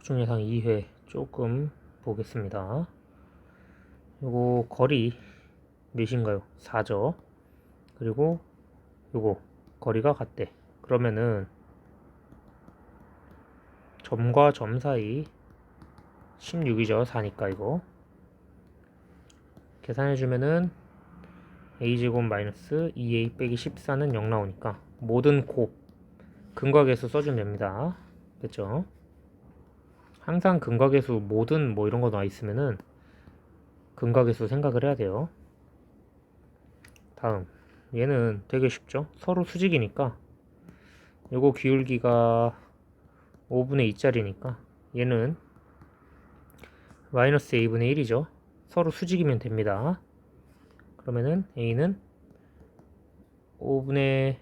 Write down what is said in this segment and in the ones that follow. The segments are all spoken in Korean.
확정 예상 2회 조금 보겠습니다. 요거 거리 몇인가요? 4죠. 그리고 요거 거리가 같대. 그러면은 점과 점 사이 16이죠. 4니까 이거 계산해주면은 a제곱 마이너스 2a 빼기 14는 0 나오니까 모든 곱 근과계수 써주면 됩니다. 됐죠? 항상 근과계수 모든 뭐 이런 거 나와 있으면은 근과계수 생각을 해야 돼요. 다음 얘는 되게 쉽죠. 서로 수직이니까 요거 기울기가 5분의 2짜리니까 얘는 마이너스 a분의 1이죠. 서로 수직이면 됩니다. 그러면은 a는 5분의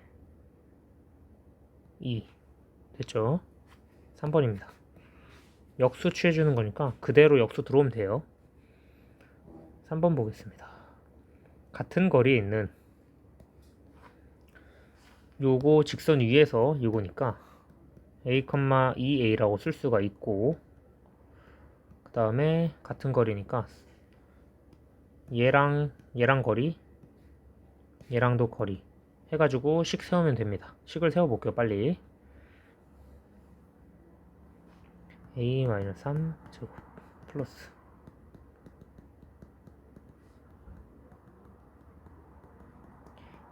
2 됐죠. 3번입니다. 역수 취해주는 거니까 그대로 역수 들어오면 돼요. 3번 보겠습니다. 같은 거리에 있는 요거 직선 위에서 요거니까 a, 2a라고 쓸 수가 있고, 그 다음에 같은 거리니까 얘랑 거리, 얘랑도 거리 해가지고 식 세우면 됩니다. 식을 세워볼게요. 빨리. a-3 제곱 플러스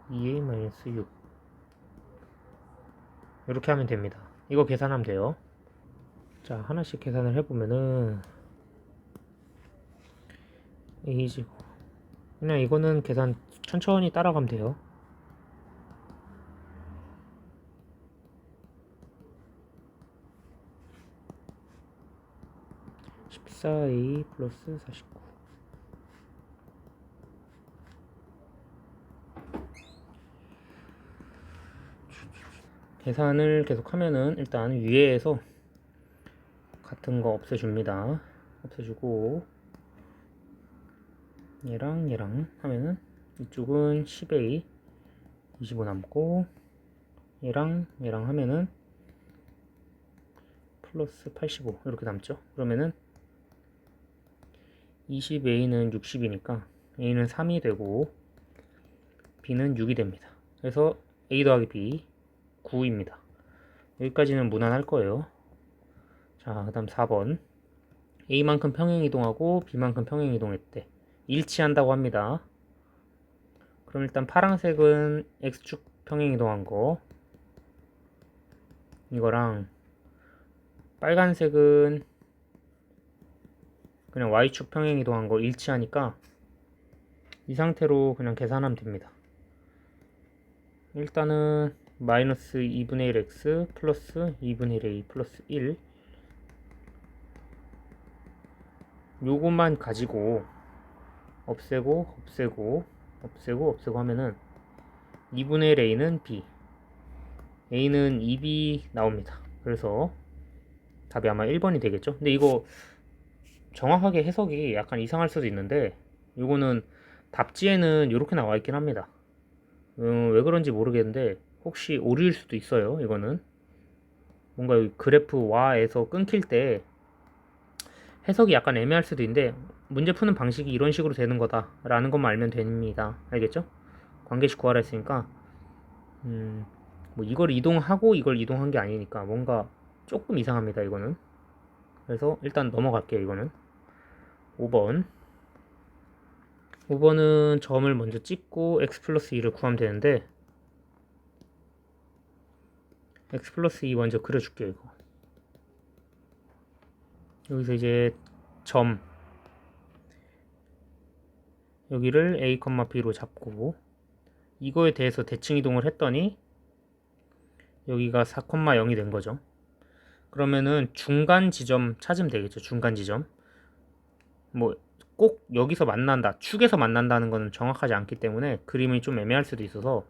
(2a-6) 이렇게 하면 됩니다. 이거 계산하면 돼요. 자, 하나씩 계산을 해보면은 a제곱, 그냥 이거는 계산 천천히 따라가면 돼요. (14a) 플러스 49. 계산을 계속 하면은 일단 위에서 같은 거 없애줍니다. 없애주고 얘랑 하면은 이쪽은 10a 25 남고 얘랑 하면은 플러스 85 이렇게 남죠. 그러면은 20a는 60이니까 a는 3이 되고 b는 6이 됩니다. 그래서 a 더하기 b 9입니다. 여기까지는 무난할 거예요. 자, 그 다음 4번 a만큼 평행이동하고 b만큼 평행이동했대. 일치한다고 합니다. 그럼 일단 파란색은 x축 평행이동한 거, 이거랑 빨간색은 그냥 y축 평행이동한 거 일치하니까 이 상태로 그냥 계산하면 됩니다. 일단은 마이너스 2분의 1x 플러스 2분의 1a 플러스 1 요것만 가지고 없애고 하면은 2분의 1 a는 b, a는 2b 나옵니다. 그래서 답이 아마 1번이 되겠죠. 근데 이거 정확하게 해석이 약간 이상할 수도 있는데 이거는 답지에는 이렇게 나와 있긴 합니다. 왜 그런지 모르겠는데 혹시 오류일 수도 있어요. 이거는 뭔가 그래프와에서 끊길 때 해석이 약간 애매할 수도 있는데 문제 푸는 방식이 이런 식으로 되는 거다 라는 것만 알면 됩니다. 알겠죠? 관계식 구하라 했으니까 뭐 이걸 이동하고 이걸 이동한 게 아니니까 뭔가 조금 이상합니다. 이거는. 그래서 일단 넘어갈게요. 이거는 5번은 점을 먼저 찍고 x 플러스 2를 구하면 되는데 x 플러스 2 먼저 그려줄게요. 이거 여기서 이제 점 여기를 a, b로 잡고 이거에 대해서 대칭 이동을 했더니 여기가 4,0이 된 거죠. 그러면은 중간 지점 찾으면 되겠죠. 중간 지점. 뭐 꼭 여기서 만난다, 축에서 만난다는 거는 정확하지 않기 때문에 그림이 좀 애매할 수도 있어서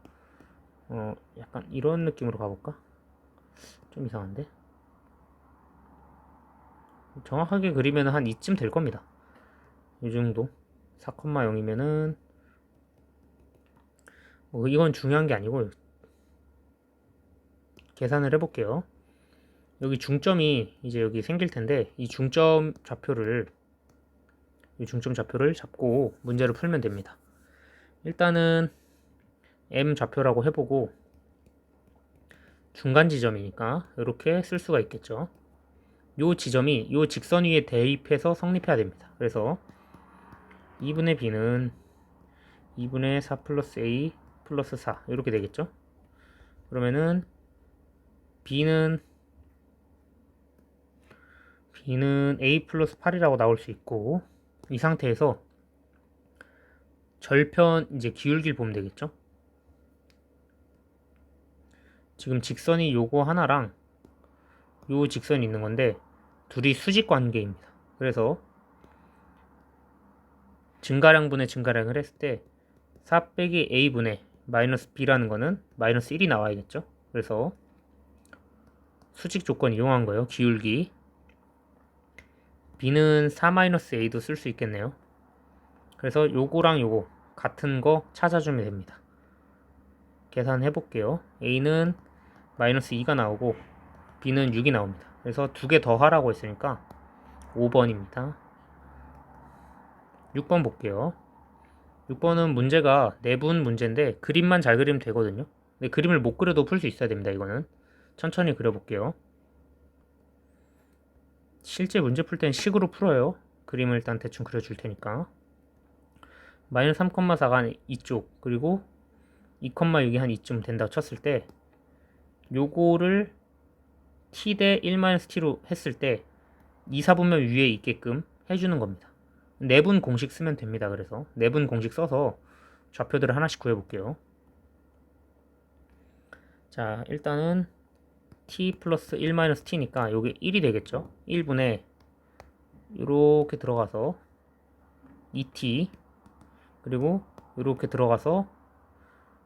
약간 이런 느낌으로 가볼까? 좀 이상한데? 정확하게 그리면 한 이쯤 될 겁니다. 이 정도. 4,0이면은 뭐 이건 중요한 게 아니고 계산을 해볼게요. 여기 중점이 이제 여기 생길 텐데 이 중점 좌표를 잡고 문제를 풀면 됩니다. 일단은 M 좌표라고 해보고 중간 지점이니까 이렇게 쓸 수가 있겠죠. 요 지점이 요 직선 위에 대입해서 성립해야 됩니다. 그래서 2분의 b는 2분의 4 플러스 a 플러스 4 이렇게 되겠죠. 그러면은 b는 a 플러스 8이라고 나올 수 있고, 이 상태에서 절편 이제 기울기를 보면 되겠죠. 지금 직선이 요거 하나랑 요 직선이 있는 건데 둘이 수직 관계입니다. 그래서 증가량분의 증가량을 했을 때 4 빼기 a분의 마이너스 b라는 거는 마이너스 1이 나와야겠죠. 그래서 수직 조건 이용한 거예요. 기울기 b는 4-a도 쓸 수 있겠네요. 그래서 요거랑 요거 같은 거 찾아주면 됩니다. 계산해 볼게요. a는 마이너스 2가 나오고 b는 6이 나옵니다. 그래서 두 개 더 하라고 했으니까 5번입니다. 6번 볼게요. 6번은 문제가 내분 문제인데 그림만 잘 그리면 되거든요. 근데 그림을 못 그려도 풀 수 있어야 됩니다. 이거는 천천히 그려볼게요. 실제 문제 풀 땐 식으로 풀어요. 그림을 일단 대충 그려줄 테니까. 마이너스 3,4가 이쪽, 그리고 2,6이 한 이쯤 된다고 쳤을 때 요거를 t 대 1-t로 했을 때 2, 4분면 위에 있게끔 해주는 겁니다. 내분 공식 쓰면 됩니다. 그래서 내분 공식 써서 좌표들을 하나씩 구해볼게요. 자, 일단은 t 플러스 1-t니까 요게 1이 되겠죠. 1분의 이렇게 들어가서 2t, 그리고 이렇게 들어가서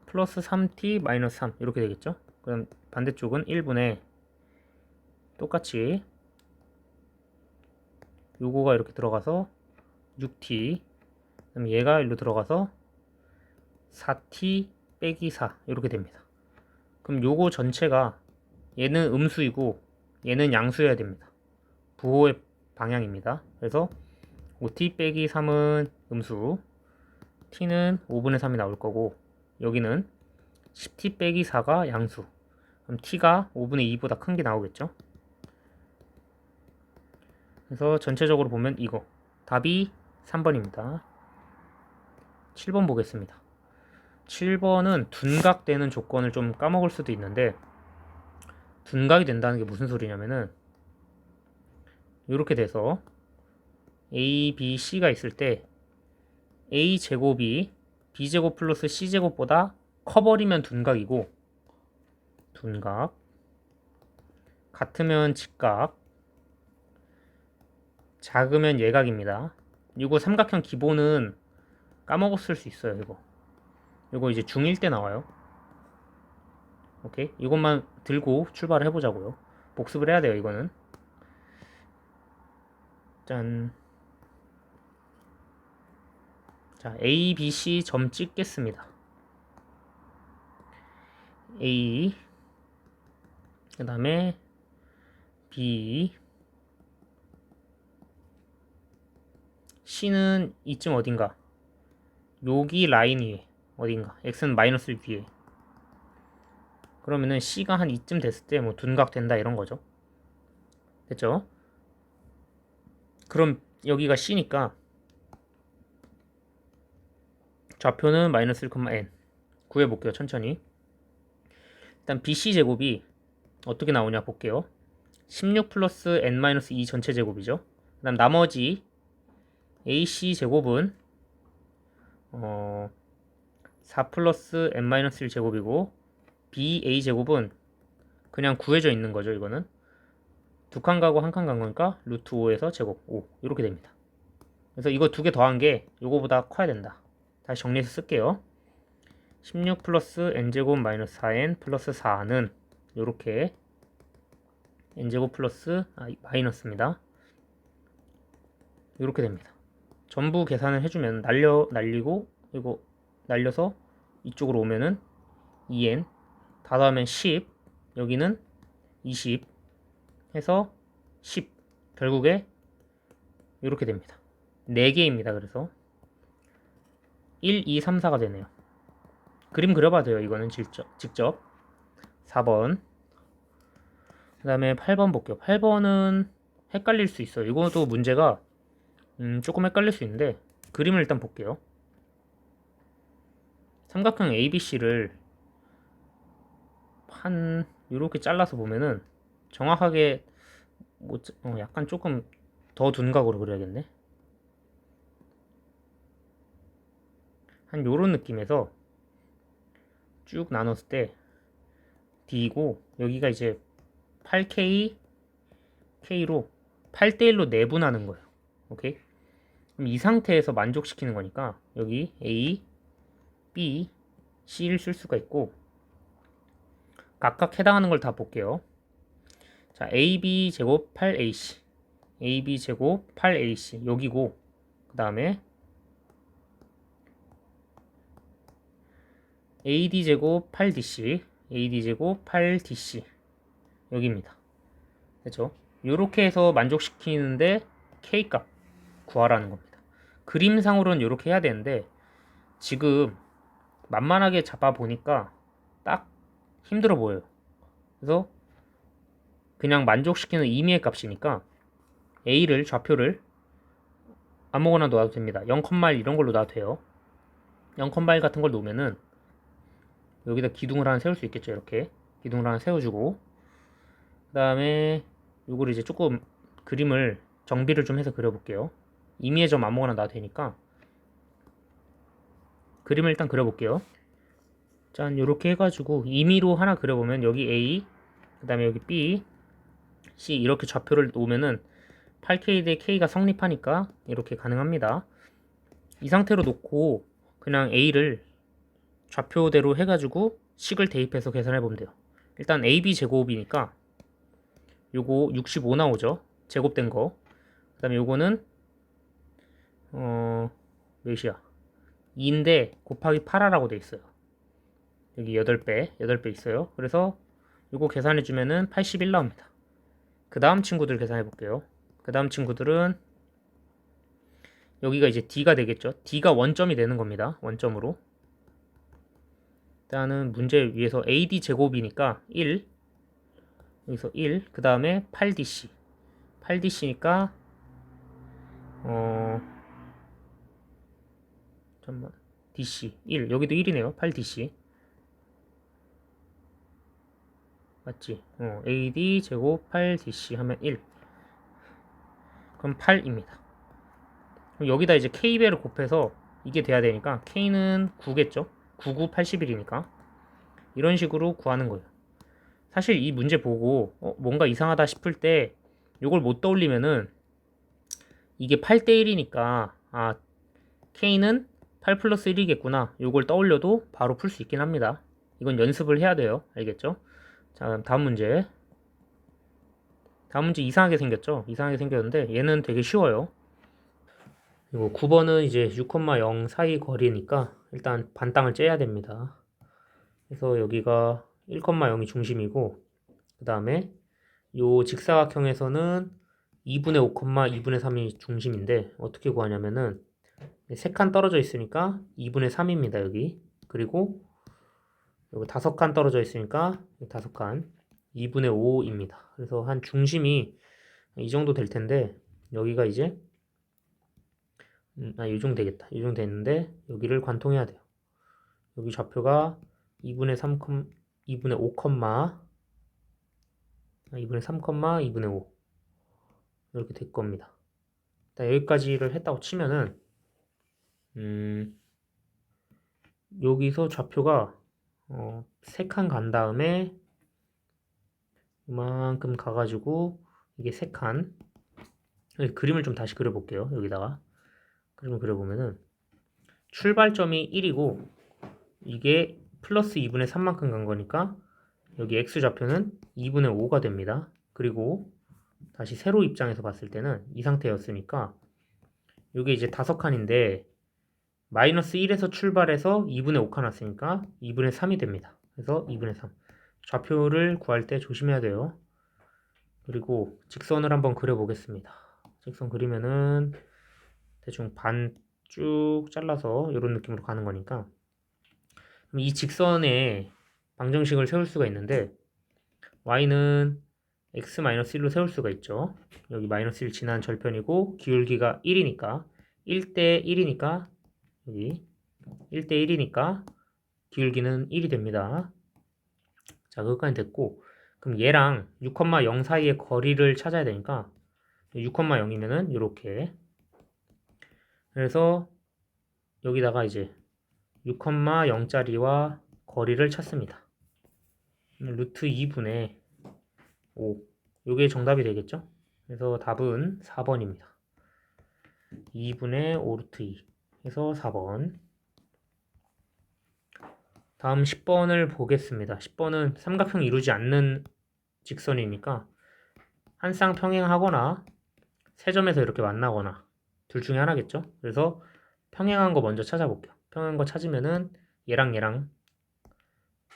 플러스 3t 마이너스 3 이렇게 되겠죠. 그럼 반대쪽은 1분의 똑같이 요거가 이렇게 들어가서 6t, 그럼 얘가 일로 들어가서 4t 빼기 4 이렇게 됩니다. 그럼 요거 전체가 얘는 음수이고 얘는 양수여야 됩니다. 부호의 방향입니다. 그래서 5t 빼기 3은 음수, t는 5분의 3이 나올 거고 여기는 10t 빼기 4가 양수. 그럼 t가 5분의 2보다 큰 게 나오겠죠. 그래서 전체적으로 보면 이거 답이 3번입니다. 7번 보겠습니다. 7번은 둔각되는 조건을 좀 까먹을 수도 있는데 둔각이 된다는 게 무슨 소리냐면은 이렇게 돼서 a, b, c가 있을 때 a 제곱이 b 제곱 플러스 c 제곱보다 커버리면 둔각이고 둔각 같으면 직각 작으면 예각입니다. 이거 삼각형 기본은 까먹었을 수 있어요. 이거 이제 중1 때 나와요. 오케이, 이것만 들고 출발을 해보자고요. 복습을 해야 돼요. 이거는 짠. 자, A, B, C 점 찍겠습니다. A, 그 다음에 B, C는 이쯤 어딘가, 여기 라인 위에 어딘가, X는 마이너스 위에. 그러면은 C가 한 이쯤 됐을 때 뭐 둔각 된다 이런 거죠. 됐죠? 그럼 여기가 C니까 좌표는 마이너스 1,n 구해볼게요. 천천히. 일단 BC 제곱이 어떻게 나오냐 볼게요. 16 플러스 n-2 전체 제곱이죠. 그 다음 나머지 AC 제곱은 4 플러스 n-1 제곱이고 BA 제곱은 그냥 구해져 있는 거죠. 이거는 두 칸 가고 한 칸 간 거니까 루트 5에서 제곱 5 이렇게 됩니다. 그래서 이거 두 개 더한 게 이거보다 커야 된다. 다시 정리해서 쓸게요. 16 플러스 n제곱 마이너스 4n 플러스 4는 이렇게 n제곱 플러스 마이너스입니다. 이렇게 됩니다. 전부 계산을 해주면 날리고 이거 날려서 이쪽으로 오면은 2n 다 더하면 10, 여기는 20, 해서 10. 결국에 이렇게 됩니다. 4개입니다. 그래서 1, 2, 3, 4가 되네요. 그림 그려봐도 돼요. 이거는 직접. 4번. 그 다음에 8번 볼게요. 8번은 헷갈릴 수 있어요. 이것도 문제가 조금 헷갈릴 수 있는데 그림을 일단 볼게요. 삼각형 ABC를 한 이렇게 잘라서 보면은 정확하게 약간 조금 더 둔각으로 그려야겠네. 한 요런 느낌에서 쭉 나눴을 때 D고 여기가 이제 8K K로 8대1로 내분하는 거예요. 오케이? 그럼 이 상태에서 만족시키는 거니까 여기 A, B, C를 쓸 수가 있고 각각 해당하는 걸 다 볼게요. 자, AB 제곱 8AC AB 제곱 8AC 여기고 그 다음에 AD 제곱 8DC AD 제곱 8DC 여기입니다. 그렇죠? 이렇게 해서 만족시키는데 K값 구하라는 겁니다. 그림상으로는 이렇게 해야 되는데 지금 만만하게 잡아보니까 딱 힘들어 보여요. 그래서 그냥 만족시키는 임의의 값이니까 A를 좌표를 아무거나 놓아도 됩니다. 0,1 이런 걸로 놔도 돼요. 0,1 같은 걸 놓으면은 여기다 기둥을 하나 세울 수 있겠죠. 이렇게 기둥을 하나 세워주고 그 다음에 요걸 이제 조금 그림을 정비를 좀 해서 그려볼게요. 임의의 점 아무거나 놔도 되니까 그림을 일단 그려볼게요. 짠 요렇게 해가지고 임의로 하나 그려보면 여기 A 그 다음에 여기 B C 이렇게 좌표를 놓으면은 8K 대 K가 성립하니까 이렇게 가능합니다. 이 상태로 놓고 그냥 A를 좌표대로 해가지고 식을 대입해서 계산해보면 돼요. 일단 AB 제곱이니까 요거 65 나오죠. 제곱된 거. 그 다음에 요거는 몇이야? 2인데 곱하기 8하라고 돼 있어요. 여기 8배 있어요. 그래서 요거 계산해주면은 81 나옵니다. 그 다음 친구들 계산해볼게요. 그 다음 친구들은 여기가 이제 D가 되겠죠. D가 원점이 되는 겁니다. 원점으로. 일단은 문제 위에서 AD 제곱이니까 1 여기서 1 그 다음에 8DC 8DC니까 잠깐만 DC 1 여기도 1이네요. 8DC 맞지? AD 제곱 8DC 하면 1 그럼 8입니다. 그럼 여기다 이제 K배를 곱해서 이게 돼야 되니까 K는 9겠죠? 9, 9, 81이니까 이런 식으로 구하는 거예요. 사실 이 문제 보고 뭔가 이상하다 싶을 때 이걸 못 떠올리면은 이게 8대1이니까 K는 8 플러스 1이겠구나 이걸 떠올려도 바로 풀 수 있긴 합니다. 이건 연습을 해야 돼요. 알겠죠? 자 그럼 다음 문제 이상하게 생겼죠? 이상하게 생겼는데 얘는 되게 쉬워요. 그리고 9번은 이제 6,0 사이 거리니까 일단 반땅을 째야 됩니다. 그래서 여기가 1,0이 중심이고 그 다음에 요 직사각형에서는 2분의 5, 2분의 3이 중심인데 어떻게 구하냐면은 3칸 떨어져 있으니까 2분의 3입니다. 여기 그리고 여기 5칸 떨어져 있으니까 5칸 2분의 5입니다. 그래서 한 중심이 이 정도 될 텐데 여기가 이제 이 정도 되겠다. 이 정도 됐는데 여기를 관통해야 돼요. 여기 좌표가 2분의 3, 2분의 5, 2분의 3, 2분의 5 이렇게 될 겁니다. 여기까지를 했다고 치면은 여기서 좌표가 3칸 간 다음에 이만큼 가가지고 이게 3칸 그림을 좀 다시 그려볼게요. 여기다가 그림을 그려보면은 출발점이 1이고 이게 플러스 2분의 3만큼 간 거니까 여기 X좌표는 2분의 5가 됩니다. 그리고 다시 세로 입장에서 봤을 때는 이 상태였으니까 이게 이제 5칸인데 마이너스 1에서 출발해서 2분의 5칸 왔으니까 2분의 3이 됩니다. 그래서 2분의 3 좌표를 구할 때 조심해야 돼요. 그리고 직선을 한번 그려보겠습니다. 직선 그리면은 대충 반 쭉 잘라서 이런 느낌으로 가는 거니까 그럼 이 직선에 방정식을 세울 수가 있는데 y는 x-1로 세울 수가 있죠. 여기 마이너스 1 지난 절편이고 기울기가 1이니까 1대 1이니까 여기 1대 1이니까 기울기는 1이 됩니다. 자, 그것까지 됐고 그럼 얘랑 6,0 사이의 거리를 찾아야 되니까 6,0이면은 이렇게 그래서 여기다가 이제 6,0짜리와 거리를 찾습니다. 루트 2분의 5 요게 정답이 되겠죠? 그래서 답은 4번입니다. 2분의 5 루트 2 해서 4번. 다음 10번을 보겠습니다. 10번은 삼각형 이루지 않는 직선이니까 한 쌍 평행하거나 세 점에서 이렇게 만나거나 둘 중에 하나겠죠? 그래서 평행한 거 먼저 찾아볼게요. 평행한 거 찾으면은 얘랑 얘랑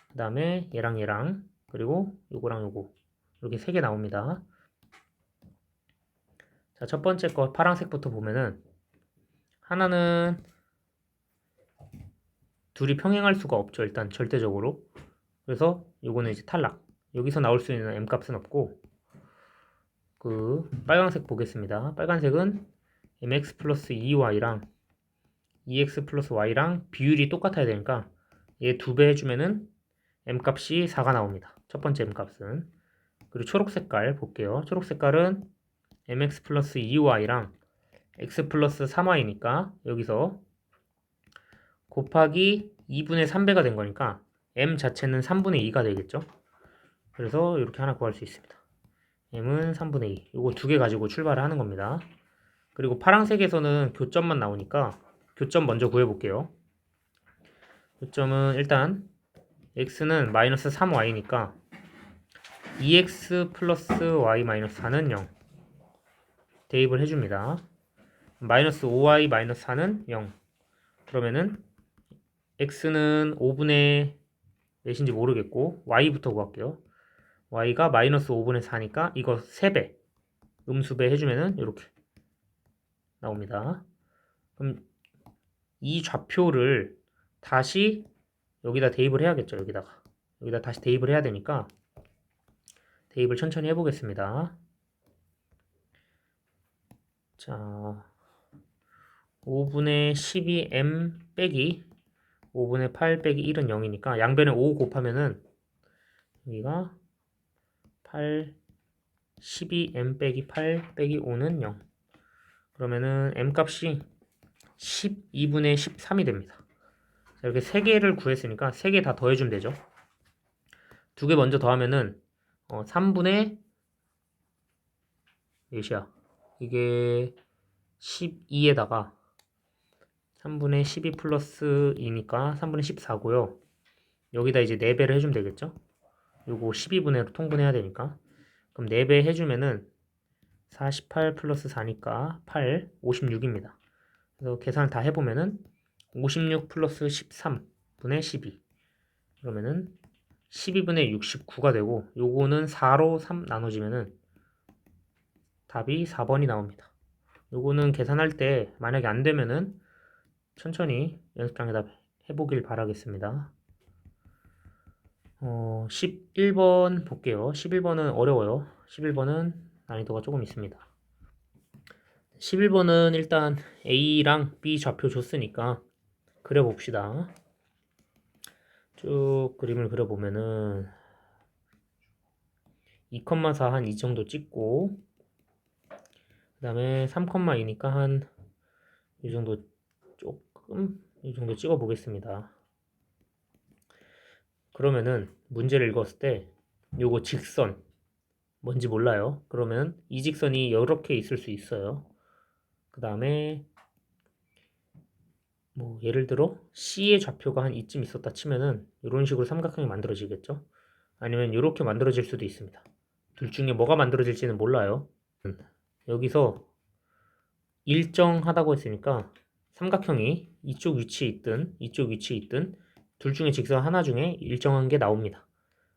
그 다음에 얘랑 얘랑 그리고 요거랑 요거 이렇게 세 개 나옵니다. 자, 첫 번째 거 파란색부터 보면은 하나는 둘이 평행할 수가 없죠. 일단 절대적으로. 그래서 요거는 이제 탈락. 여기서 나올 수 있는 m값은 없고 그 빨간색 보겠습니다. 빨간색은 mx 플러스 2y랑 2x 플러스 y랑 비율이 똑같아야 되니까 얘 2배 해주면은 m값이 4가 나옵니다. 첫 번째 m값은. 그리고 초록 색깔 볼게요. 초록 색깔은 mx 플러스 2y랑 x 플러스 3y니까 여기서 곱하기 2분의 3배가 된 거니까 m 자체는 3분의 2가 되겠죠. 그래서 이렇게 하나 구할 수 있습니다. m은 3분의 2. 이거 두 개 가지고 출발을 하는 겁니다. 그리고 파란색에서는 교점만 나오니까 교점 먼저 구해볼게요. 교점은 일단 x는 마이너스 3y니까 2x 플러스 y 마이너스 4는 0 대입을 해줍니다. 마이너스 5y 마이너스 4는 0 그러면은 x는 5분의 몇인지 모르겠고 y부터 구할게요. y가 마이너스 5분의 4니까 이거 3배 음수배 해주면은 이렇게 나옵니다. 그럼 이 좌표를 다시 여기다 대입을 해야겠죠. 여기다 다시 대입을 해야 되니까 대입을 천천히 해보겠습니다. 자, 5분의 12m 빼기 5분의 8 빼기 1은 0이니까 양변에 5 곱하면은 여기가 8 12m 빼기 8 빼기 5는 0 그러면은 m값이 12분의 13이 됩니다. 자, 이렇게 3개를 구했으니까 3개 다 더해주면 되죠. 2개 먼저 더하면은 3분의 몇이야? 이게 12에다가 3분의 12 플러스 2니까 3분의 14고요. 여기다 이제 4배를 해주면 되겠죠? 요거 12분의로 통분해야 되니까 그럼 4배 해주면은 48 플러스 4니까 8, 56입니다. 그래서 계산을 다 해보면은 56 플러스 13분의 12 그러면은 12분의 69가 되고 요거는 4로 3 나눠지면은 답이 4번이 나옵니다. 요거는 계산할 때 만약에 안 되면은 천천히 연습장에다 해보길 바라겠습니다. 11번 볼게요. 11번은 어려워요. 11번은 난이도가 조금 있습니다. 11번은 일단 A랑 B 좌표 줬으니까 그려봅시다. 쭉 그림을 그려보면은 2,4 한 이 정도 찍고 그 다음에 3,2니까 한 이 정도 조금 이 정도 찍어 보겠습니다. 그러면은 문제를 읽었을 때 요거 직선 뭔지 몰라요. 그러면 이 직선이 이렇게 있을 수 있어요. 그 다음에 뭐 예를 들어 C의 좌표가 한 이쯤 있었다 치면은 이런 식으로 삼각형이 만들어지겠죠. 아니면 이렇게 만들어질 수도 있습니다. 둘 중에 뭐가 만들어질지는 몰라요. 여기서 일정하다고 했으니까 삼각형이 이쪽 위치에 있든 이쪽 위치에 있든 둘 중에 직선 하나 중에 일정한 게 나옵니다.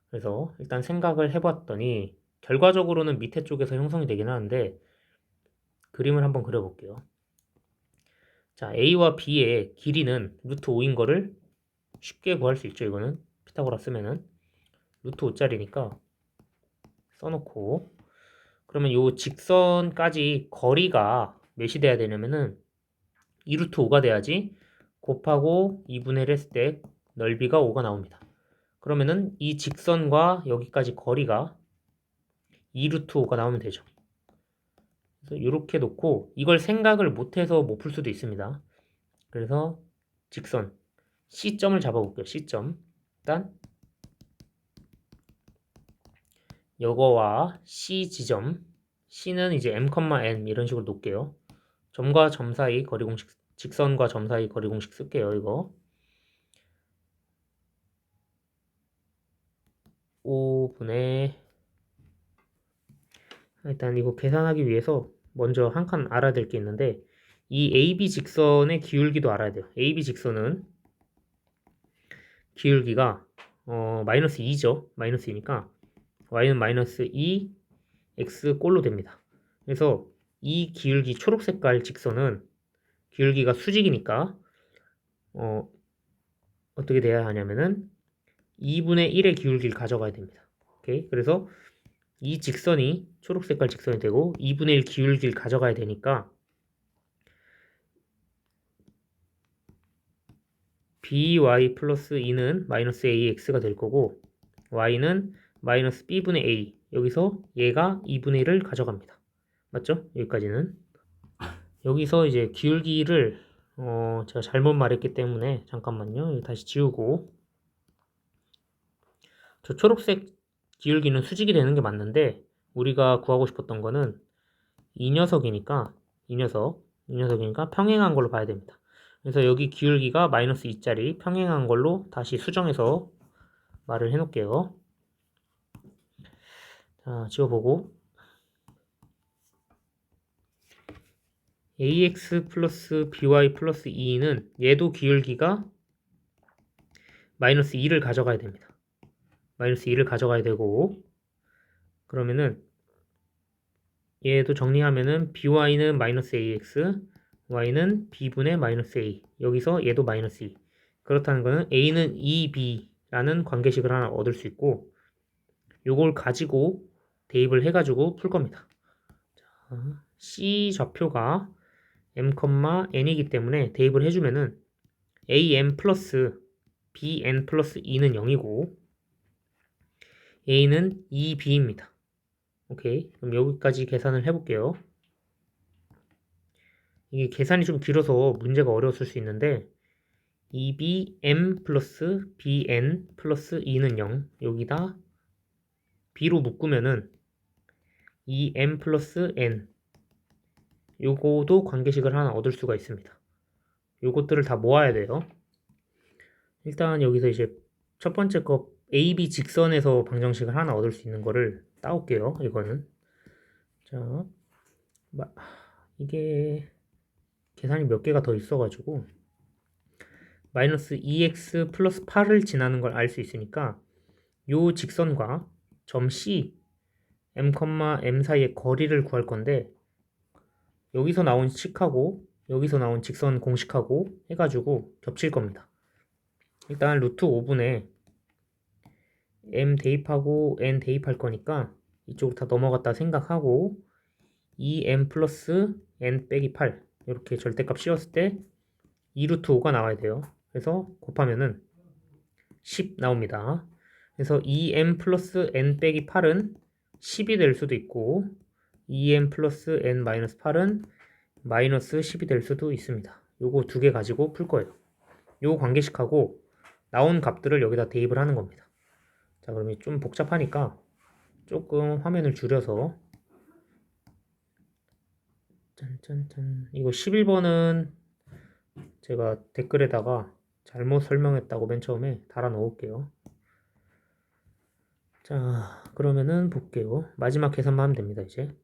그래서 일단 생각을 해봤더니 결과적으로는 밑에 쪽에서 형성이 되긴 하는데 그림을 한번 그려볼게요. 자, A와 B의 길이는 루트 5인 거를 쉽게 구할 수 있죠. 이거는 피타고라 쓰면은 루트 5짜리니까 써놓고, 그러면 요 직선까지 거리가 몇이 돼야 되냐면은 2루트 5가 돼야지 곱하고 2분의 1 했을 때 넓이가 5가 나옵니다. 그러면은 이 직선과 여기까지 거리가 2루트 5가 나오면 되죠. 그래서 이렇게 놓고 이걸 생각을 못해서 못 풀 수도 있습니다. 그래서 직선 C점을 잡아볼게요. C점. 일단 요거와 C 지점, C는 이제 m,n 이런 식으로 놓을게요. 점과 점 사이 거리 공식, 직선과 점 사이 거리 공식 쓸게요. 이거 5분의, 일단 이거 계산하기 위해서 먼저 한 칸 알아야 될 게 있는데, 이 AB 직선의 기울기도 알아야 돼요. AB 직선은 기울기가 마이너스 2죠. 마이너스 2니까 y는 마이너스 2 x 꼴로 됩니다. 그래서 이 기울기 초록 색깔 직선은 기울기가 수직이니까 어떻게 돼야 하냐면은 2분의 1의 기울기를 가져가야 됩니다. 오케이? 그래서 이 직선이 초록 색깔 직선이 되고 2분의 1 기울기를 가져가야 되니까 by 플러스 2는 마이너스 ax가 될 거고 y는 마이너스 b분의 a, 여기서 얘가 2분의 1을 가져갑니다. 맞죠? 여기까지는. 여기서 이제 기울기를 제가 잘못 말했기 때문에 잠깐만요. 다시 지우고, 저 초록색 기울기는 수직이 되는 게 맞는데 우리가 구하고 싶었던 거는 이 녀석이니까 이 녀석이니까 평행한 걸로 봐야 됩니다. 그래서 여기 기울기가 마이너스 2짜리 평행한 걸로 다시 수정해서 말을 해놓을게요. 자, 지워보고 ax 플러스 by 플러스 2는 얘도 기울기가 마이너스 2를 가져가야 됩니다. 마이너스 2를 가져가야 되고, 그러면은 얘도 정리하면은 by는 마이너스 ax, y는 b분의 마이너스 a, 여기서 얘도 마이너스 2. 그렇다는 거는 a는 2b라는 관계식을 하나 얻을 수 있고, 요걸 가지고 대입을 해가지고 풀 겁니다. 자, c 좌표가 m, n이기 때문에 대입을 해주면은 am 플러스 bn 플러스 2는 0이고 a는 2b입니다. 오케이, 그럼 여기까지 계산을 해볼게요. 이게 계산이 좀 길어서 문제가 어려웠을 수 있는데 2bm 플러스 bn 플러스 2는 0, 여기다 b로 묶으면은 2m 플러스 n, 요거도 관계식을 하나 얻을 수가 있습니다. 요것들을 다 모아야 돼요. 일단 여기서 이제 첫 번째 거 AB 직선에서 방정식을 하나 얻을 수 있는 거를 따올게요. 이거는 자, 이게 계산이 몇 개가 더 있어가지고 마이너스 2x 플러스 8을 지나는 걸 알 수 있으니까 요 직선과 점 C, m, m 사이의 거리를 구할 건데 여기서 나온 식하고 여기서 나온 직선 공식하고 해가지고 겹칠 겁니다. 일단 루트 5분의 m 대입하고 n 대입할 거니까 이쪽으로 다 넘어갔다 생각하고 2m 플러스 n 빼기 8 이렇게 절대값 씌웠을 때 2루트 5가 나와야 돼요. 그래서 곱하면은 10 나옵니다. 그래서 2m 플러스 n 빼기 8은 10이 될 수도 있고 2m 플러스 n 마이너스 8은 마이너스 10이 될 수도 있습니다. 요거 두 개 가지고 풀 거예요. 요 관계식하고 나온 값들을 여기다 대입을 하는 겁니다. 자, 그러면 좀 복잡하니까 조금 화면을 줄여서 짠짠짠, 이거 11번은 제가 댓글에다가 잘못 설명했다고 맨 처음에 달아 놓을게요. 자, 그러면은 볼게요. 마지막 계산만 하면 됩니다. 이제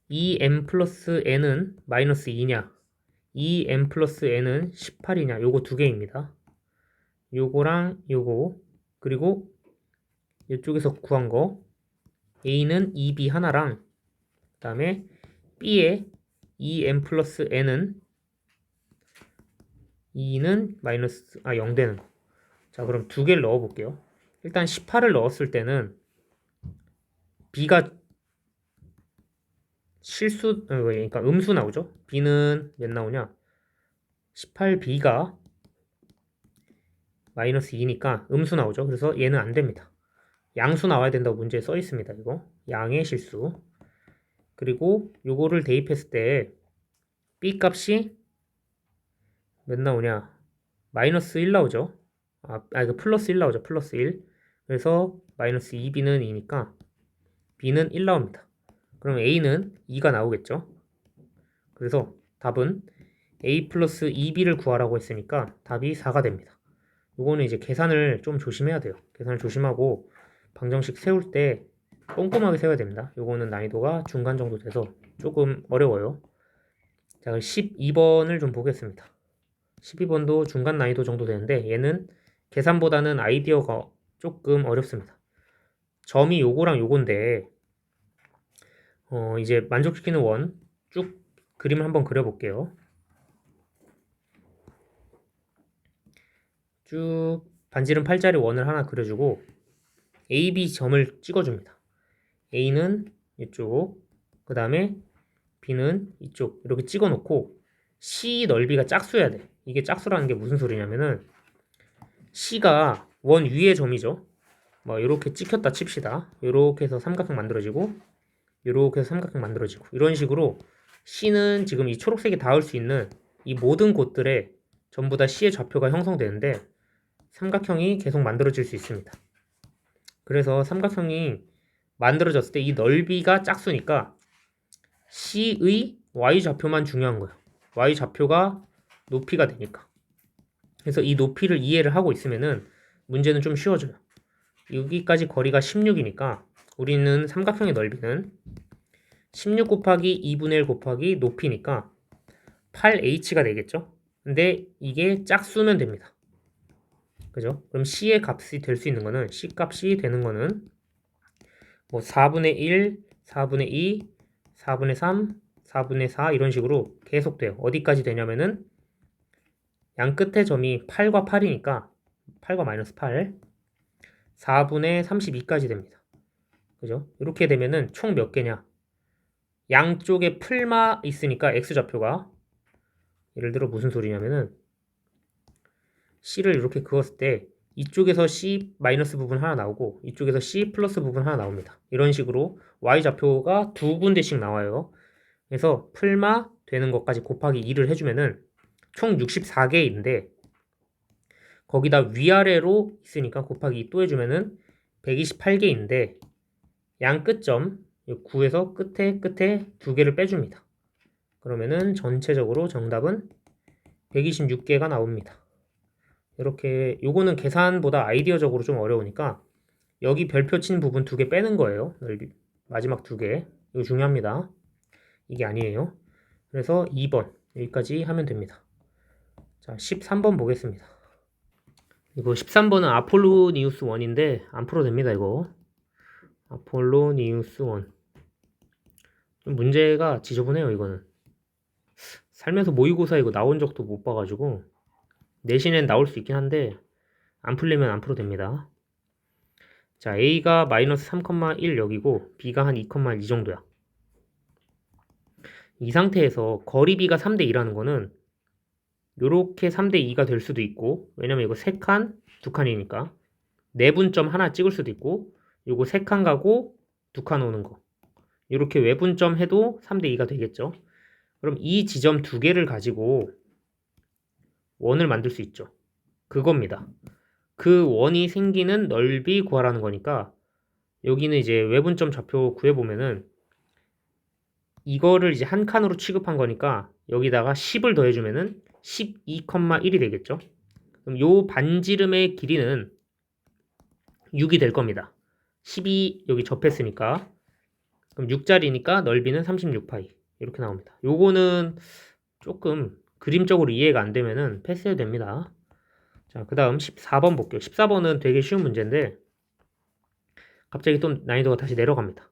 2m 플러스 n은 마이너스 2냐 2m 플러스 n은 18이냐, 요거 두 개입니다. 요거랑 요거, 그리고 이쪽에서 구한 거 A는 2B 하나랑 그 다음에 B에 2M 플러스 N은 2는 마이너스 0 되는 거. 자, 그럼 두 개를 넣어 볼게요. 일단 18을 넣었을 때는 B가 그러니까 음수 나오죠. B는 몇 나오냐? 18B가 마이너스 2니까 음수 나오죠. 그래서 얘는 안 됩니다. 양수 나와야 된다고 문제에 써 있습니다. 이거 양의 실수. 그리고 요거를 대입했을 때 B 값이 몇 나오냐? 마이너스 1 나오죠. 이거 플러스 1 나오죠. 플러스 1. 그래서 마이너스 2B는 2니까 B는 1 나옵니다. 그럼 A는 2가 나오겠죠. 그래서 답은 A 플러스 2B를 구하라고 했으니까 답이 4가 됩니다. 요거는 이제 계산을 좀 조심해야 돼요. 계산을 조심하고 방정식 세울 때 꼼꼼하게 세워야 됩니다. 요거는 난이도가 중간 정도 돼서 조금 어려워요. 자, 12번을 좀 보겠습니다. 12번도 중간 난이도 정도 되는데 얘는 계산보다는 아이디어가 조금 어렵습니다. 점이 요거랑 요건데 이제 만족시키는 원 쭉 그림을 한번 그려볼게요. 쭉 반지름 8짜리 원을 하나 그려주고 A, B 점을 찍어줍니다. A는 이쪽, 그 다음에 B는 이쪽 이렇게 찍어놓고 C 넓이가 짝수여야 돼. 이게 짝수라는 게 무슨 소리냐면은 C가 원 위의 점이죠. 뭐 이렇게 찍혔다 칩시다. 이렇게 해서 삼각형 만들어지고 이렇게 해서 삼각형 만들어지고 이런 식으로 C는 지금 이 초록색이 닿을 수 있는 이 모든 곳들에 전부 다 C의 좌표가 형성되는데 삼각형이 계속 만들어질 수 있습니다. 그래서 삼각형이 만들어졌을 때 이 넓이가 짝수니까 C의 Y좌표만 중요한 거예요. Y좌표가 높이가 되니까. 그래서 이 높이를 이해를 하고 있으면은 문제는 좀 쉬워져요. 여기까지 거리가 16이니까 우리는 삼각형의 넓이는 16 곱하기 2분의 1 곱하기 높이니까 8h가 되겠죠? 근데 이게 짝수면 됩니다. 그죠? 그럼 C의 값이 될 수 있는 거는 C 값이 되는 거는 뭐 4분의 1, 4분의 2, 4분의 3, 4분의 4 이런 식으로 계속 돼요. 어디까지 되냐면은 양 끝에 점이 8과 8이니까 8과 마이너스 8 4분의 32까지 됩니다. 그죠? 이렇게 되면은 총 몇 개냐? 양쪽에 풀마 있으니까 x좌표가 예를 들어 무슨 소리냐면은 C를 이렇게 그었을 때 이쪽에서 C 마이너스 부분 하나 나오고 이쪽에서 C 플러스 부분 하나 나옵니다. 이런 식으로 Y좌표가 두 군데씩 나와요. 그래서 풀마 되는 것까지 곱하기 2를 해주면은 총 64개인데 거기다 위아래로 있으니까 곱하기 2 또 해주면은 128개인데 양 끝점 9에서 끝에 두 개를 빼줍니다. 그러면은 전체적으로 정답은 126개가 나옵니다. 이렇게 요거는 계산보다 아이디어적으로 좀 어려우니까 여기 별표 친 부분 두 개 빼는 거예요. 넓이 마지막 두 개. 이거 중요합니다. 이게 아니에요. 그래서 2번 여기까지 하면 됩니다. 자, 13번 보겠습니다. 이거 13번은 아폴로니우스 1인데 안 풀어도 됩니다. 이거 아폴로니우스 1 좀 문제가 지저분해요. 이거는 살면서 모의고사 이거 나온 적도 못 봐가지고 내신엔 나올 수 있긴 한데 안 풀리면 안 풀어도 됩니다. 자, A가 마이너스 3,1 여기고 B가 한 2,2 정도야. 이 상태에서 거리 B가 3대 2라는 거는 요렇게 3대 2가 될 수도 있고 왜냐면 이거 3칸, 2칸이니까 내분점 하나 찍을 수도 있고 요거 3칸 가고 2칸 오는 거 이렇게 외분점 해도 3대 2가 되겠죠. 그럼 이 지점 두 개를 가지고 원을 만들 수 있죠. 그겁니다. 그 원이 생기는 넓이 구하라는 거니까 여기는 이제 외분점 좌표 구해보면은 이거를 이제 한 칸으로 취급한 거니까 여기다가 10을 더해주면은 12,1이 되겠죠. 그럼 요 반지름의 길이는 6이 될 겁니다. 10이 여기 접했으니까 그럼 6짜리니까 넓이는 36파이 이렇게 나옵니다. 요거는 조금 그림적으로 이해가 안 되면은 패스해도 됩니다. 자, 그 다음 14번 볼게요. 14번은 되게 쉬운 문제인데 갑자기 또 난이도가 다시 내려갑니다.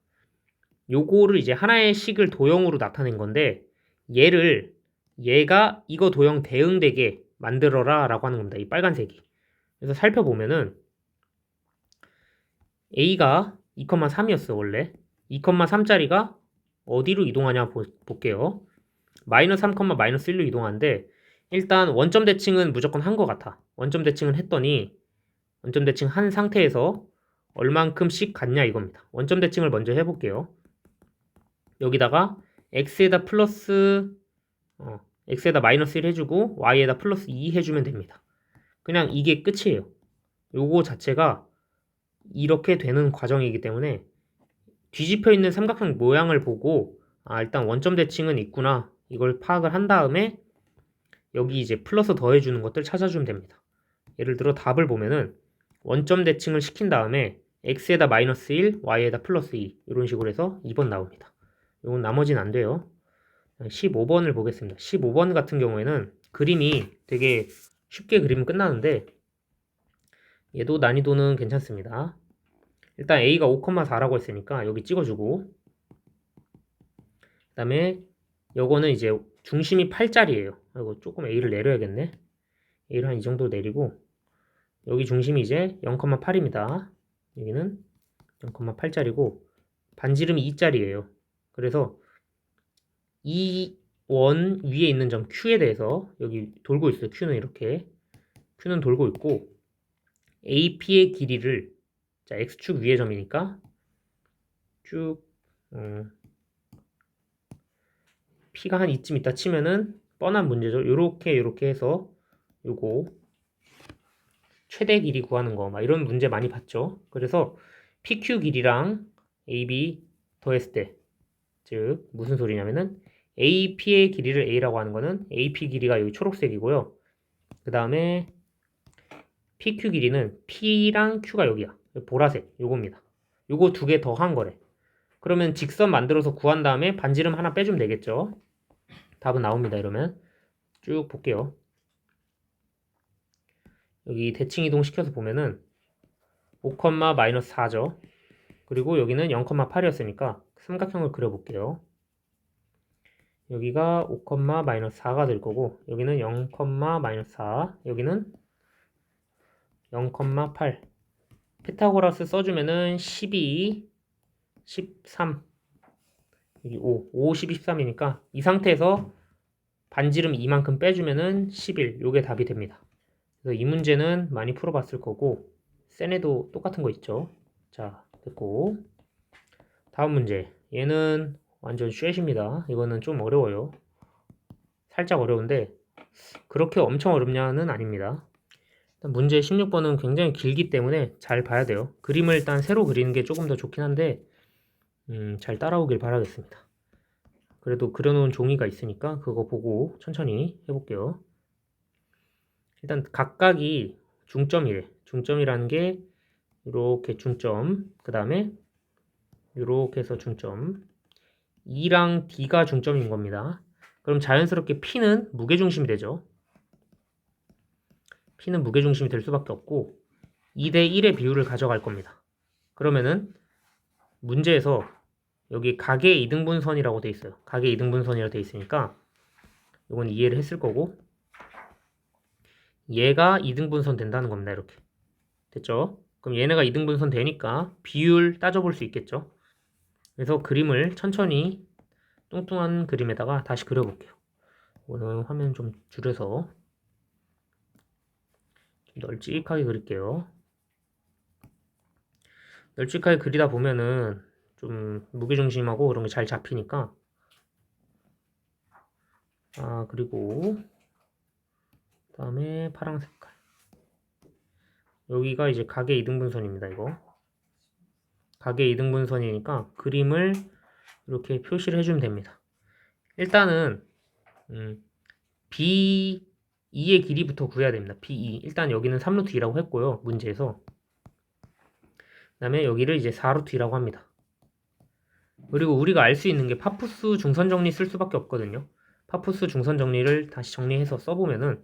요거를 이제 하나의 식을 도형으로 나타낸 건데 얘가 이거 도형 대응되게 만들어라 라고 하는 겁니다. 이 빨간색이. 그래서 살펴보면은 A가 2,3이었어 원래. 2,3짜리가 어디로 이동하냐 볼게요. 마이너스 3, 마이너스 1로 이동하는데 일단 원점 대칭은 무조건 한 것 같아. 원점 대칭은 했더니 원점 대칭 한 상태에서 얼만큼씩 갔냐 이겁니다. 원점 대칭을 먼저 해볼게요. 여기다가 x에다 플러스 x에다 마이너스 1 해주고 y에다 플러스 2 해주면 됩니다. 그냥 이게 끝이에요. 요거 자체가 이렇게 되는 과정이기 때문에 뒤집혀 있는 삼각형 모양을 보고 일단 원점 대칭은 있구나 이걸 파악을 한 다음에 여기 이제 플러스 더해주는 것들 찾아주면 됩니다. 예를 들어 답을 보면은 원점 대칭을 시킨 다음에 x에다 마이너스 1, y에다 플러스 2 이런 식으로 해서 2번 나옵니다. 이건 나머지는 안 돼요. 15번을 보겠습니다. 15번 같은 경우에는 그림이 되게 쉽게 그리면 끝나는데 얘도 난이도는 괜찮습니다. 일단 A가 5,4라고 했으니까 여기 찍어주고 그 다음에 요거는 이제 중심이 8짜리예요. 이거 조금 A를 내려야겠네. A를 한 이 정도 내리고 여기 중심이 이제 0,8입니다. 여기는 0,8짜리고 반지름이 2짜리예요. 그래서 이 원 위에 있는 점 Q에 대해서 여기 돌고 있어요. Q는 돌고 있고 AP의 길이를 자 X축 위의 점이니까 쭉 P가 한 이쯤 있다 치면은 뻔한 문제죠. 요렇게 해서 요거 최대 길이 구하는 거 막 이런 문제 많이 봤죠. 그래서 PQ 길이랑 AB 더했을 때 즉 무슨 소리냐면은 AP의 길이를 A라고 하는 거는 AP 길이가 여기 초록색이고요. 그 다음에 PQ 길이는 P랑 Q가 여기야. 보라색 요겁니다. 요거 두 개 더한 거래. 그러면 직선 만들어서 구한 다음에 반지름 하나 빼주면 되겠죠. 답은 나옵니다. 이러면 쭉 볼게요. 여기 대칭 이동 시켜서 보면은 5, 마이너스 4죠. 그리고 여기는 0,8이었으니까 삼각형을 그려볼게요. 여기가 5, 마이너스 4가 될 거고 여기는 0, 마이너스 4 여기는 0,8 피타고라스 써주면은 12, 13 여기 5, 12, 13이니까 이 상태에서 반지름 이만큼 빼주면은 11 요게 답이 됩니다. 그래서 이 문제는 많이 풀어봤을 거고 센에도 똑같은 거 있죠. 자 됐고 다음 문제 얘는 완전 쉐입니다. 이거는 좀 어려워요. 살짝 어려운데 그렇게 엄청 어렵냐는 아닙니다. 일단 문제 16번은 굉장히 길기 때문에 잘 봐야 돼요. 그림을 일단 새로 그리는 게 조금 더 좋긴 한데 잘 따라오길 바라겠습니다. 그래도 그려놓은 종이가 있으니까 그거 보고 천천히 해볼게요. 일단 각각이 중점이래. 중점이라는 게 이렇게 중점, 그 다음에 이렇게 해서 중점, E랑 D가 중점인 겁니다. 그럼 자연스럽게 P는 무게중심이 되죠. P는 무게중심이 될 수밖에 없고 2대 1의 비율을 가져갈 겁니다. 그러면은 문제에서 여기 각의 이등분선이라고 돼 있어요. 각의 이등분선이라고 돼 있으니까 이건 이해를 했을 거고 얘가 이등분선 된다는 겁니다. 이렇게 됐죠? 그럼 얘네가 이등분선 되니까 비율 따져볼 수 있겠죠? 그래서 그림을 천천히 뚱뚱한 그림에다가 다시 그려볼게요. 오늘 화면 좀 줄여서 좀 널찍하게 그릴게요. 널찍하게 그리다 보면은 좀 무게중심하고 그런 게 잘 잡히니까 그리고 다음에 파랑 색깔 여기가 이제 각의 이등분선입니다. 이거 각의 이등분선이니까 그림을 이렇게 표시를 해주면 됩니다. 일단은 B2의 길이부터 구해야 됩니다. B2 일단 여기는 3루트 2라고 했고요. 문제에서 그 다음에 여기를 이제 4루트 2라고 합니다. 그리고 우리가 알 수 있는 게 파푸스 중선 정리 쓸 수밖에 없거든요. 파푸스 중선 정리를 다시 정리해서 써보면은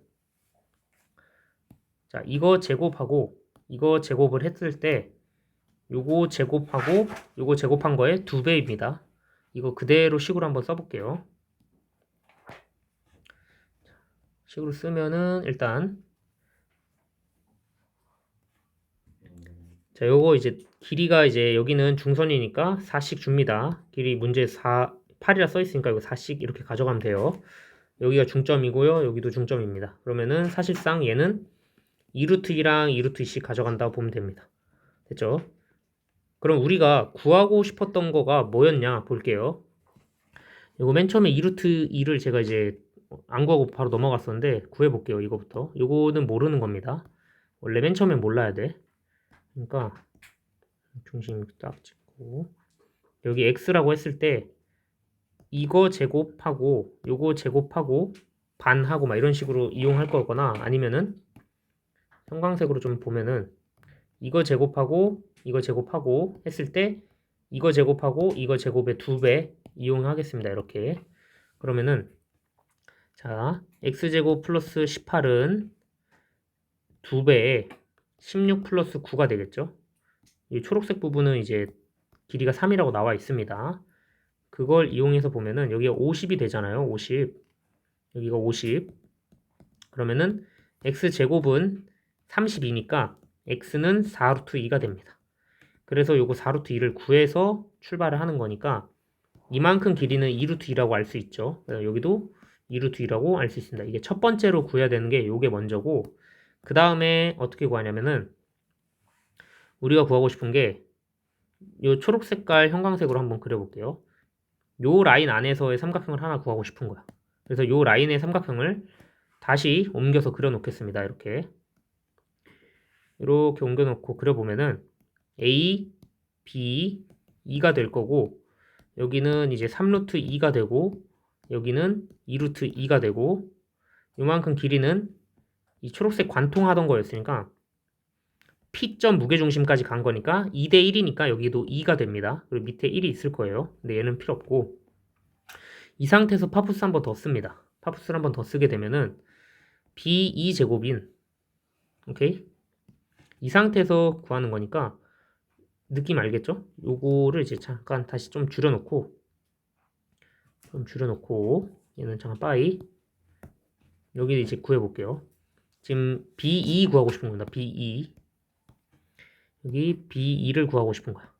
자 이거 제곱하고 이거 제곱을 했을 때 요거 제곱하고 요거 제곱한 거의 2배입니다. 이거 그대로 식으로 한번 써볼게요. 식으로 쓰면은 일단 자, 요거 이제 길이가 이제 여기는 중선이니까 4씩 줍니다. 길이 문제 8이라 써 있으니까 이거 4씩 이렇게 가져가면 돼요. 여기가 중점이고요. 여기도 중점입니다. 그러면은 사실상 얘는 2루트 2랑 2루트 2씩 가져간다고 보면 됩니다. 됐죠? 그럼 우리가 구하고 싶었던 거가 뭐였냐 볼게요. 요거 맨 처음에 2루트 2를 제가 이제 안 구하고 바로 넘어갔었는데 구해볼게요. 이거부터. 요거는 모르는 겁니다. 원래 맨 처음에 몰라야 돼. 그러니까 중심 딱 찍고 여기 x라고 했을 때 이거 제곱하고 요거 제곱하고 반하고 막 이런 식으로 이용할 거거나 아니면은 형광색으로 좀 보면은 이거 제곱하고 했을 때 이거 제곱하고 이거 제곱의 2배 이용하겠습니다. 이렇게 그러면은 자 x제곱 플러스 18은 2배에 16 플러스 9가 되겠죠. 이 초록색 부분은 이제 길이가 3이라고 나와 있습니다. 그걸 이용해서 보면은 여기가 50이 되잖아요. 50. 여기가 50. 그러면은 x제곱은 32니까 x는 4루트 2가 됩니다. 그래서 요거 4루트 2를 구해서 출발을 하는 거니까 이만큼 길이는 2루트 2라고 알 수 있죠. 여기도 2루트 2라고 알 수 있습니다. 이게 첫 번째로 구해야 되는 게 요게 먼저고 그 다음에 어떻게 구하냐면은 우리가 구하고 싶은 게 요 초록 색깔 형광색으로 한번 그려볼게요. 요 라인 안에서의 삼각형을 하나 구하고 싶은 거야. 그래서 요 라인의 삼각형을 다시 옮겨서 그려놓겠습니다. 이렇게 옮겨놓고 그려보면은 A, B, 2가 될 거고 여기는 이제 3루트 2가 되고 여기는 2루트 2가 되고 요만큼 길이는 이 초록색 관통하던 거였으니까 P점 무게중심까지 간 거니까 2대 1이니까 여기도 2가 됩니다. 그리고 밑에 1이 있을 거예요. 근데 얘는 필요 없고 이 상태에서 파푸스 한 번 더 씁니다. 파푸스를 한 번 더 쓰게 되면은 B2 제곱인 오케이? 이 상태에서 구하는 거니까 느낌 알겠죠? 요거를 이제 잠깐 다시 좀 줄여놓고 얘는 잠깐 빠이 여기 이제 구해볼게요. 지금 B2 구하고 싶은 겁니다. B2 여기 B2를 구하고 싶은 거야.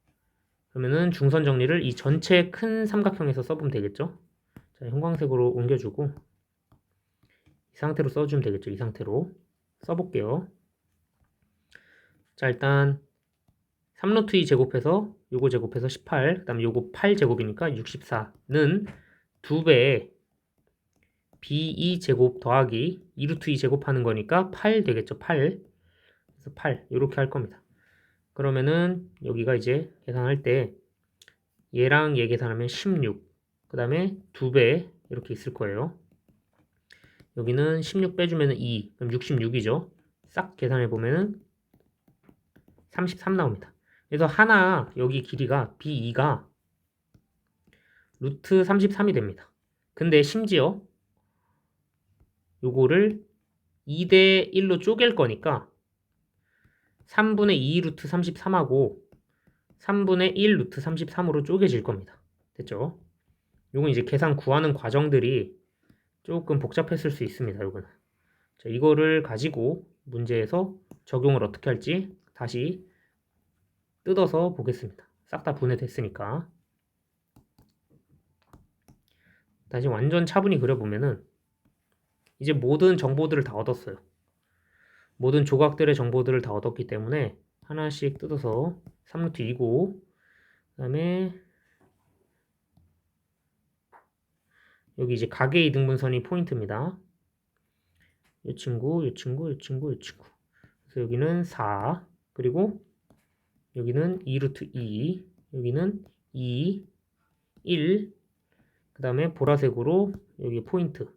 그러면은 중선 정리를 이 전체 큰 삼각형에서 써보면 되겠죠? 자, 형광색으로 옮겨주고 이 상태로 써주면 되겠죠? 이 상태로 써볼게요. 자, 일단 3루트 2 제곱해서 요거 제곱해서 18, 그 다음에 요거 8 제곱이니까 64는 2배에 B2 제곱 더하기 2루트 2 제곱하는 거니까 8 되겠죠? 8. 그래서 8 이렇게 할 겁니다. 그러면은 여기가 이제 계산할 때 얘랑 얘 계산하면 16, 그 다음에 2배 이렇게 있을 거예요. 여기는 16 빼주면 2, 그럼 66이죠. 싹 계산해 보면은 33 나옵니다. 그래서 하나 여기 길이가 B2가 루트 33이 됩니다. 근데 심지어 요거를 2대 1로 쪼갤 거니까 3분의 2 루트 33하고 3분의 1 루트 33으로 쪼개질 겁니다. 됐죠? 요건 이제 계산 구하는 과정들이 조금 복잡했을 수 있습니다. 요거는. 자, 이거를 가지고 문제에서 적용을 어떻게 할지 다시 뜯어서 보겠습니다. 싹 다 분해됐으니까. 다시 완전 차분히 그려보면은 이제 모든 정보들을 다 얻었어요. 모든 조각들의 정보들을 다 얻었기 때문에 하나씩 뜯어서 3루트 2고 그 다음에 여기 이제 가계 이등분선이 포인트입니다. 이 친구, 이 친구, 이 친구, 이 친구. 그래서 여기는 4 그리고 여기는 2루트 2 여기는 2 1 그 다음에 보라색으로 여기 포인트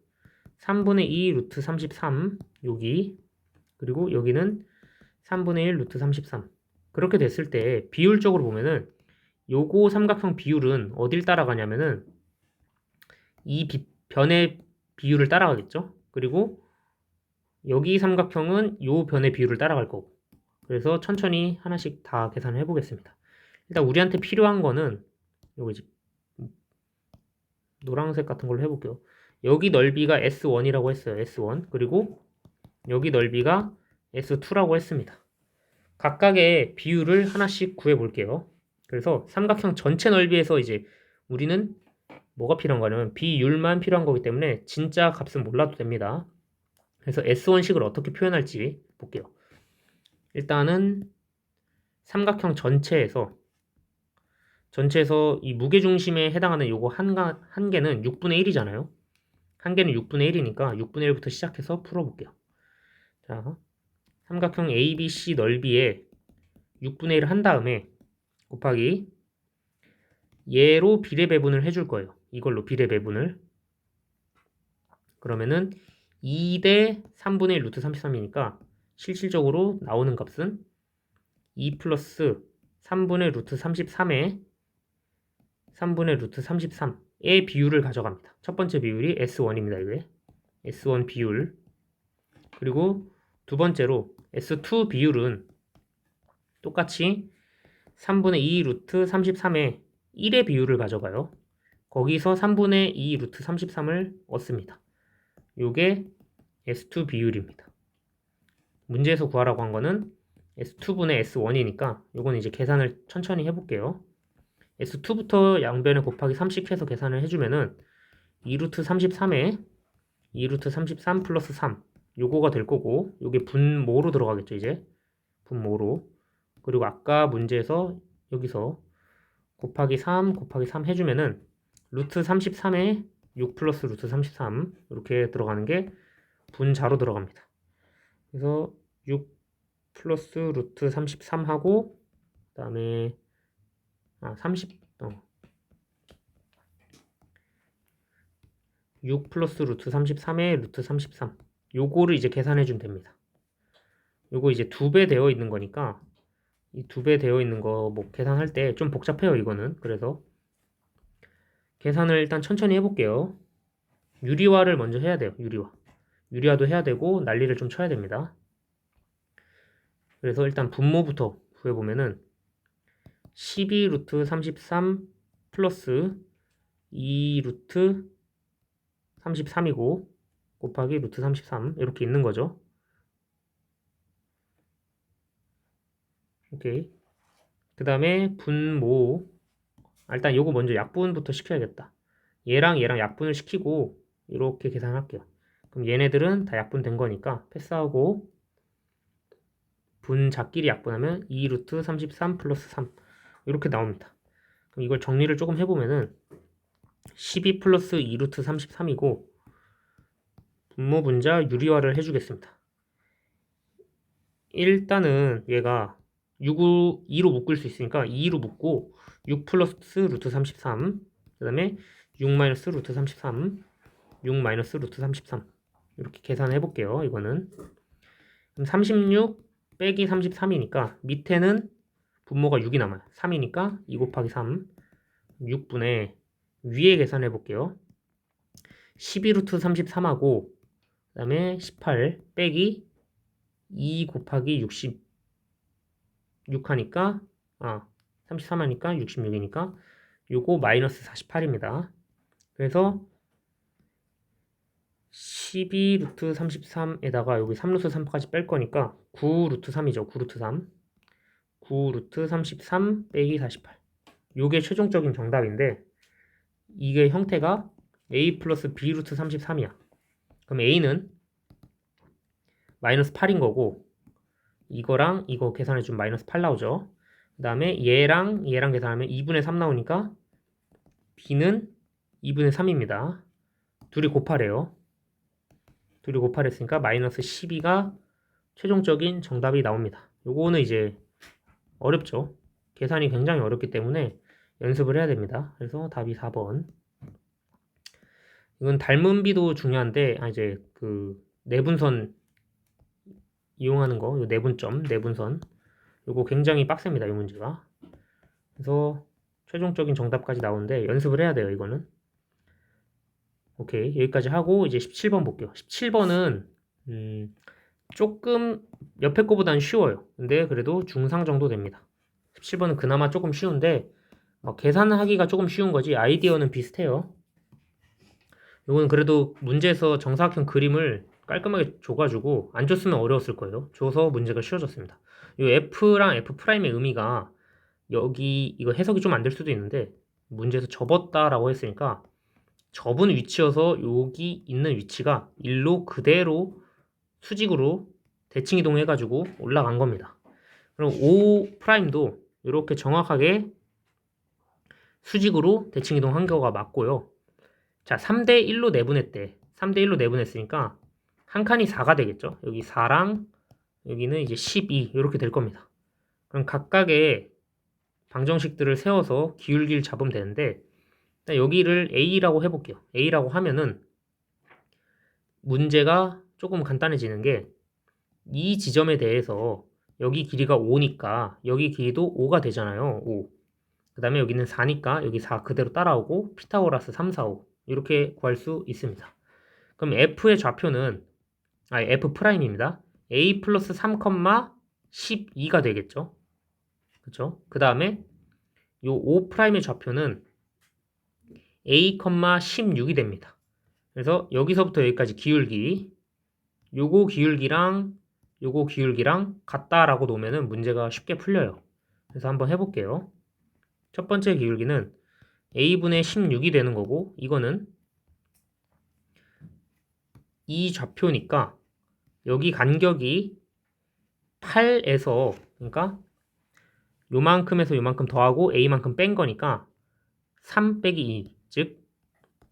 3분의 2 루트 33 여기 그리고 여기는 3분의 1 루트 33 그렇게 됐을 때 비율적으로 보면은 요거 삼각형 비율은 어딜 따라가냐면은 이 변의 비율을 따라가겠죠. 그리고 여기 삼각형은 요 변의 비율을 따라갈 거고 그래서 천천히 하나씩 다 계산을 해보겠습니다. 일단 우리한테 필요한 거는 요거 이제 노란색 같은 걸로 해볼게요. 여기 넓이가 S1이라고 했어요. S1. 그리고 여기 넓이가 S2라고 했습니다. 각각의 비율을 하나씩 구해볼게요. 그래서 삼각형 전체 넓이에서 이제 우리는 뭐가 필요한 거냐면 비율만 필요한 거기 때문에 진짜 값은 몰라도 됩니다. 그래서 S1식을 어떻게 표현할지 볼게요. 일단은 삼각형 전체에서 이 무게중심에 해당하는 요거 한 개는 6분의 1이잖아요. 한 개는 6분의 1이니까 6분의 1부터 시작해서 풀어볼게요. 자, 삼각형 ABC 넓이에 6분의 1을 한 다음에 곱하기 얘로 비례 배분을 해줄 거예요. 이걸로 비례 배분을. 그러면은 2대 3분의 1 루트 33이니까 실질적으로 나오는 값은 2 플러스 3분의 루트 33에 3분의 루트 33의 비율을 가져갑니다. 첫 번째 비율이 S1입니다. 이게 S1 비율. 그리고 두 번째로 S2 비율은 똑같이 3분의 2 루트 33에 1의 비율을 가져가요. 거기서 3분의 2 루트 33을 얻습니다. 요게 S2 비율입니다. 문제에서 구하라고 한 거는 S2분의 S1이니까 요건 이제 계산을 천천히 해볼게요. S2부터 양변에 곱하기 3씩 해서 계산을 해주면은 2루트 33에 2루트 33 플러스 3 요거가 될 거고 요게 분모로 들어가겠죠 이제 분모로. 그리고 아까 문제에서 여기서 곱하기 3 해주면은 루트 33에 6 플러스 루트 33 이렇게 들어가는 게 분자로 들어갑니다. 그래서 6 플러스 루트 33하고 그 다음에 6 플러스 루트 33에 루트 33 요거를 이제 계산해 주면 됩니다. 요거 이제 2배 되어 있는 거니까 이 2배 되어 있는 거 뭐 계산할 때 좀 복잡해요 이거는. 그래서 계산을 일단 천천히 해볼게요. 유리화를 먼저 해야 돼요. 유리화도 해야 되고 난리를 좀 쳐야 됩니다. 그래서 일단 분모부터 구해보면은 12 루트 33 플러스 2 루트 33이고 곱하기 루트 33 이렇게 있는 거죠. 오케이. 그 다음에 분모. 일단 요거 먼저 약분부터 시켜야겠다. 얘랑 약분을 시키고 이렇게 계산할게요. 그럼 얘네들은 다 약분된 거니까 패스하고 분자끼리 약분하면 2 루트 33 플러스 3 이렇게 나옵니다. 그럼 이걸 정리를 조금 해보면은 12 플러스 2 루트 33이고 분모 분자 유리화를 해주겠습니다. 일단은 얘가 2로 묶을 수 있으니까 2로 묶고 6 플러스 루트 33 그 다음에 6 마이너스 루트 33 6 마이너스 루트 33 이렇게 계산해 볼게요. 이거는 그럼 36 빼기 33이니까 밑에는 분모가 6이 남아요. 3이니까 2 곱하기 3 6분의 위에 계산해 볼게요. 12 루트 33하고 그 다음에 18 빼기 2 곱하기 66 하니까 33 하니까 66이니까 요거 마이너스 48입니다. 그래서 12 루트 33에다가 여기 3 루트 3까지 뺄 거니까 9 루트 3이죠. 9 루트 3 9 루트 33 빼기 48 요게 최종적인 정답인데 이게 형태가 a 플러스 b 루트 33이야. 그럼 a는 마이너스 8인 거고 이거랑 이거 계산해주면 마이너스 8 나오죠. 그 다음에 얘랑 계산하면 2분의 3 나오니까 b는 2분의 3입니다. 둘이 곱하래요. 둘이 곱하랬으니까 마이너스 12가 최종적인 정답이 나옵니다. 요거는 이제 어렵죠. 계산이 굉장히 어렵기 때문에 연습을 해야 됩니다. 그래서 답이 4번. 이건 닮은 비도 중요한데 이제 그 내분선 이용하는 거, 요 내분점, 내분선 요거 굉장히 빡셉니다. 이 문제가. 그래서 최종적인 정답까지 나오는데 연습을 해야 돼요. 이거는. 오케이. 여기까지 하고 이제 17번 볼게요. 17번은 조금 옆에 거보다는 쉬워요. 근데 그래도 중상 정도 됩니다. 17번은 그나마 조금 쉬운데 계산하기가 조금 쉬운 거지 아이디어는 비슷해요. 이건 그래도 문제에서 정사각형 그림을 깔끔하게 줘가지고 안 줬으면 어려웠을 거예요. 줘서 문제가 쉬워졌습니다. 이 F랑 F'의 의미가 여기 이거 해석이 좀 안 될 수도 있는데 문제에서 접었다라고 했으니까 접은 위치여서 여기 있는 위치가 일로 그대로 수직으로 대칭 이동해가지고 올라간 겁니다. 그럼 O'도 이렇게 정확하게 수직으로 대칭 이동한 거가 맞고요. 자, 3대 1로 내분했대. 3대 1로 내분했으니까 한 칸이 4가 되겠죠. 여기 4랑 여기는 이제 12 이렇게 될 겁니다. 그럼 각각의 방정식들을 세워서 기울기를 잡으면 되는데 일단 여기를 A라고 해볼게요. A라고 하면은 문제가 조금 간단해지는 게 이 지점에 대해서 여기 길이가 5니까 여기 길이도 5가 되잖아요. 5. 그 다음에 여기는 4니까 여기 4 그대로 따라오고 피타고라스 3, 4, 5 이렇게 구할 수 있습니다. 그럼 F의 좌표는 F'입니다. A 플러스 3, 12가 되겠죠. 그렇죠? 그 다음에 요 5'의 좌표는 A, 16이 됩니다. 그래서 여기서부터 여기까지 기울기 요거 기울기랑 요거 기울기랑 같다라고 놓으면 문제가 쉽게 풀려요. 그래서 한번 해볼게요. 첫 번째 기울기는 A분의 16이 되는 거고 이거는 이 좌표니까 여기 간격이 8에서 그러니까 요만큼에서 요만큼 더하고 A만큼 뺀 거니까 3 빼기 2, 즉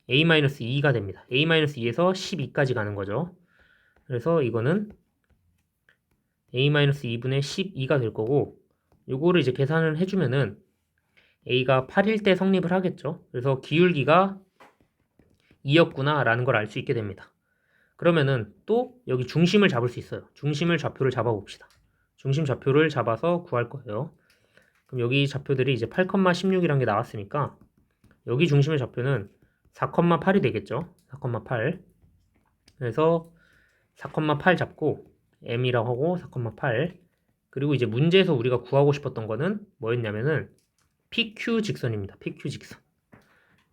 A-2가 됩니다. A-2에서 12까지 가는 거죠. 그래서 이거는 A-2분의 12가 될 거고 요거를 이제 계산을 해주면은 A가 8일 때 성립을 하겠죠. 그래서 기울기가 2였구나 라는 걸 알 수 있게 됩니다. 그러면은 또 여기 중심을 잡을 수 있어요. 중심을 좌표를 잡아 봅시다. 중심 좌표를 잡아서 구할 거예요. 그럼 여기 좌표들이 이제 8,16이라는 게 나왔으니까 여기 중심의 좌표는 4,8이 되겠죠. 4,8. 그래서 4,8 잡고 m이라고 하고 4,8. 그리고 이제 문제에서 우리가 구하고 싶었던 거는 뭐였냐면은 PQ 직선입니다. PQ 직선.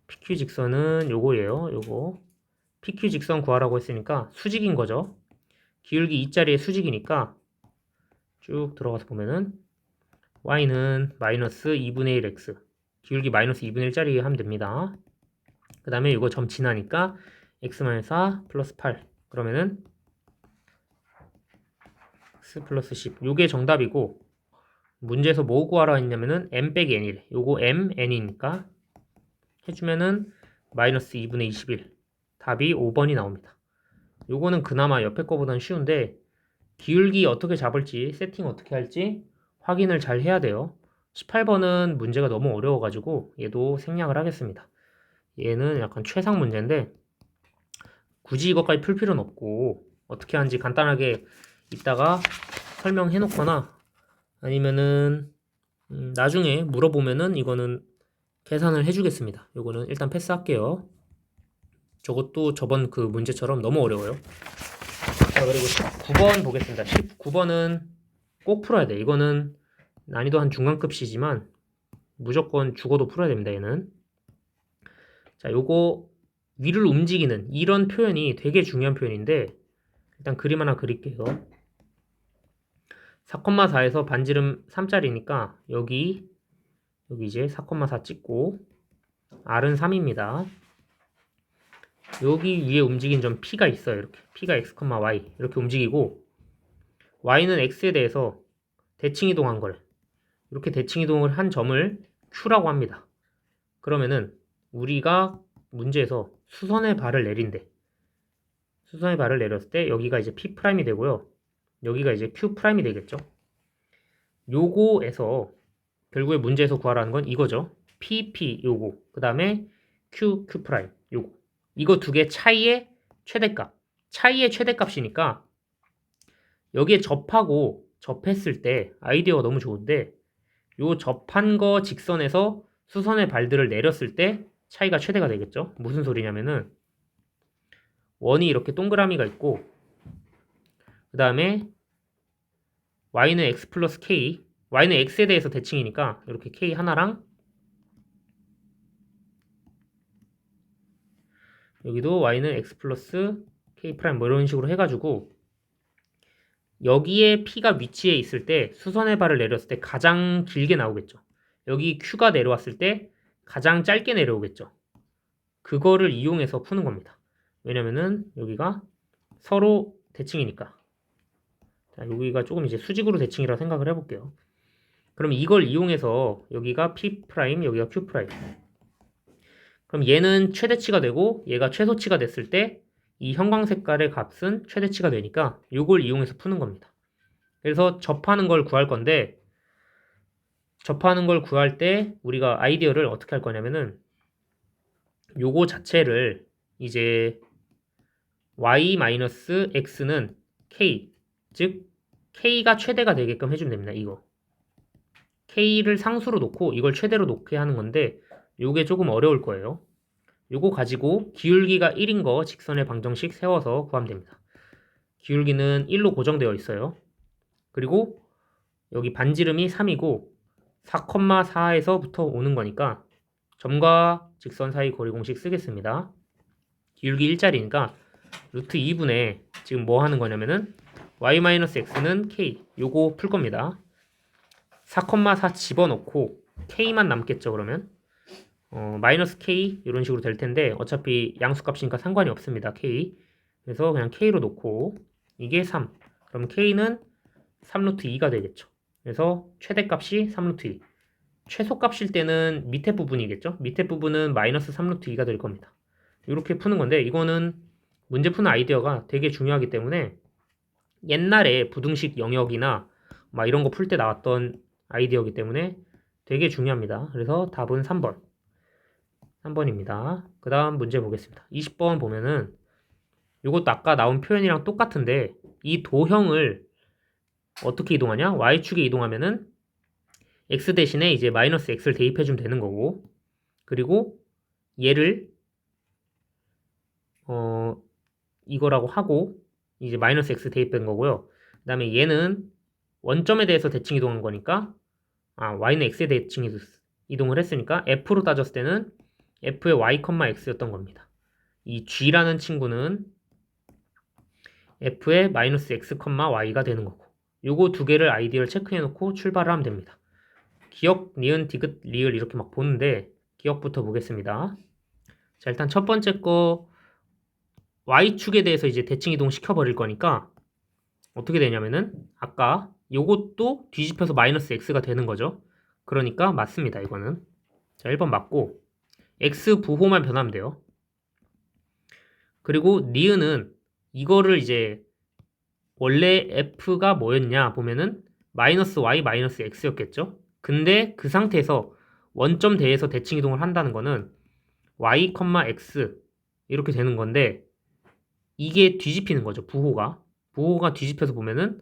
PQ 직선은 요거예요. 요거. PQ 직선 구하라고 했으니까 수직인 거죠. 기울기 2자리의 수직이니까 쭉 들어가서 보면은 y는 마이너스 2분의 1 x 기울기 마이너스 2분의 1짜리 하면 됩니다. 그 다음에 이거 점 지나니까 x-4 플러스 8 그러면은 x 플러스 10 요게 정답이고 문제에서 뭐 구하라 했냐면은 m 빼기 n이래. 요거 m, n이니까 해주면은 마이너스 2분의 21 답이 5번이 나옵니다. 요거는 그나마 옆에 거보다는 쉬운데 기울기 어떻게 잡을지 세팅 어떻게 할지 확인을 잘 해야 돼요. 18번은 문제가 너무 어려워가지고 얘도 생략을 하겠습니다. 얘는 약간 최상 문제인데 굳이 이것까지 풀 필요는 없고 어떻게 하는지 간단하게 이따가 설명해 놓거나 아니면은 나중에 물어보면은 이거는 계산을 해주겠습니다. 요거는 일단 패스할게요. 저것도 저번 그 문제처럼 너무 어려워요. 자, 그리고 19번 보겠습니다. 19번은 꼭 풀어야 돼. 이거는 난이도 한 중간급이지만 무조건 죽어도 풀어야 됩니다. 얘는. 자, 요거 위를 움직이는 이런 표현이 되게 중요한 표현인데 일단 그림 하나 그릴게요. 4,4에서 반지름 3짜리니까 여기 이제 4,4 찍고 R은 3입니다. 여기 위에 움직인 점 P가 있어요. 이렇게 P가 X, Y 이렇게 움직이고 Y는 X에 대해서 대칭 이동한 걸 이렇게 대칭 이동을 한 점을 Q라고 합니다. 그러면은 우리가 문제에서 수선의 발을 내린대. 수선의 발을 내렸을 때 여기가 이제 P'이 되고요. 여기가 이제 Q'이 되겠죠. 요거에서 결국에 문제에서 구하라는 건 이거죠. PP 요거. 그 다음에 Q 요거. 이거 두 개 차이의 최대값. 차이의 최대값이니까 여기에 접하고 접했을 때 아이디어가 너무 좋은데 요 접한 거 직선에서 수선의 발들을 내렸을 때 차이가 최대가 되겠죠. 무슨 소리냐면은 원이 이렇게 동그라미가 있고 그 다음에 y는 x 플러스 k y는 x에 대해서 대칭이니까 이렇게 k 하나랑 여기도 y는 x 플러스 k 프라임 뭐 이런 식으로 해가지고 여기에 p가 위치해 있을 때 수선의 발을 내렸을 때 가장 길게 나오겠죠. 여기 q가 내려왔을 때 가장 짧게 내려오겠죠. 그거를 이용해서 푸는 겁니다. 왜냐면은 여기가 서로 대칭이니까. 자, 여기가 조금 이제 수직으로 대칭이라 생각을 해볼게요. 그럼 이걸 이용해서 여기가 p 프라임, 여기가 q 프라임. 그럼 얘는 최대치가 되고 얘가 최소치가 됐을 때 이 형광 색깔의 값은 최대치가 되니까 이걸 이용해서 푸는 겁니다. 그래서 접하는 걸 구할 건데 접하는 걸 구할 때 우리가 아이디어를 어떻게 할 거냐면은 요거 자체를 이제 y-x는 k, 즉 k가 최대가 되게끔 해주면 됩니다. 이거 k를 상수로 놓고 이걸 최대로 놓게 하는 건데 요게 조금 어려울 거예요. 요거 가지고 기울기가 1인 거 직선의 방정식 세워서 구하면 됩니다. 기울기는 1로 고정되어 있어요. 그리고 여기 반지름이 3이고 4,4에서부터 오는 거니까 점과 직선 사이 거리 공식 쓰겠습니다. 기울기 1짜리니까 루트 2분의 지금 뭐 하는 거냐면은 y-x는 k 요거 풀 겁니다. 4,4 집어넣고 k만 남겠죠. 그러면 마이너스 k 이런 식으로 될 텐데 어차피 양수값이니까 상관이 없습니다. k 그래서 그냥 k로 놓고 이게 3 그럼 k는 3루트 2가 되겠죠. 그래서 최대값이 3루트 2 최소값일 때는 밑에 부분이겠죠. 밑에 부분은 마이너스 3루트 2가 될 겁니다. 이렇게 푸는 건데 이거는 문제 푸는 아이디어가 되게 중요하기 때문에 옛날에 부등식 영역이나 막 이런 거 풀 때 나왔던 아이디어이기 때문에 되게 중요합니다. 그래서 답은 3번입니다. 그 다음 문제 보겠습니다. 20번 보면은 이것도 아까 나온 표현이랑 똑같은데 이 도형을 어떻게 이동하냐? y축에 이동하면은 x 대신에 이제 마이너스 x를 대입해주면 되는 거고 그리고 얘를 이거라고 하고 이제 마이너스 x 대입된 거고요. 그 다음에 얘는 원점에 대해서 대칭 이동한 거니까 y는 x에 대칭 이동을 했으니까 f로 따졌을 때는 f의 y, x였던 겁니다. 이 g라는 친구는 f의 마이너스 x, y가 되는 거고 요거 두 개를 아이디어를 체크해 놓고 출발을 하면 됩니다. 기억, 니은, 디귿, 리을 이렇게 막 보는데 기억부터 보겠습니다. 자, 일단 첫 번째 거 y축에 대해서 이제 대칭 이동 시켜버릴 거니까 어떻게 되냐면은 아까 요것도 뒤집혀서 마이너스 x가 되는 거죠. 그러니까 맞습니다. 이거는. 자, 1번 맞고 x 부호만 변하면 돼요. 그리고 니은은 이거를 이제 원래 f가 뭐였냐 보면은 마이너스 y 마이너스 x였겠죠. 근데 그 상태에서 원점 대에서 대칭 이동을 한다는 거는 y, x 이렇게 되는 건데 이게 뒤집히는 거죠. 부호가 뒤집혀서 보면은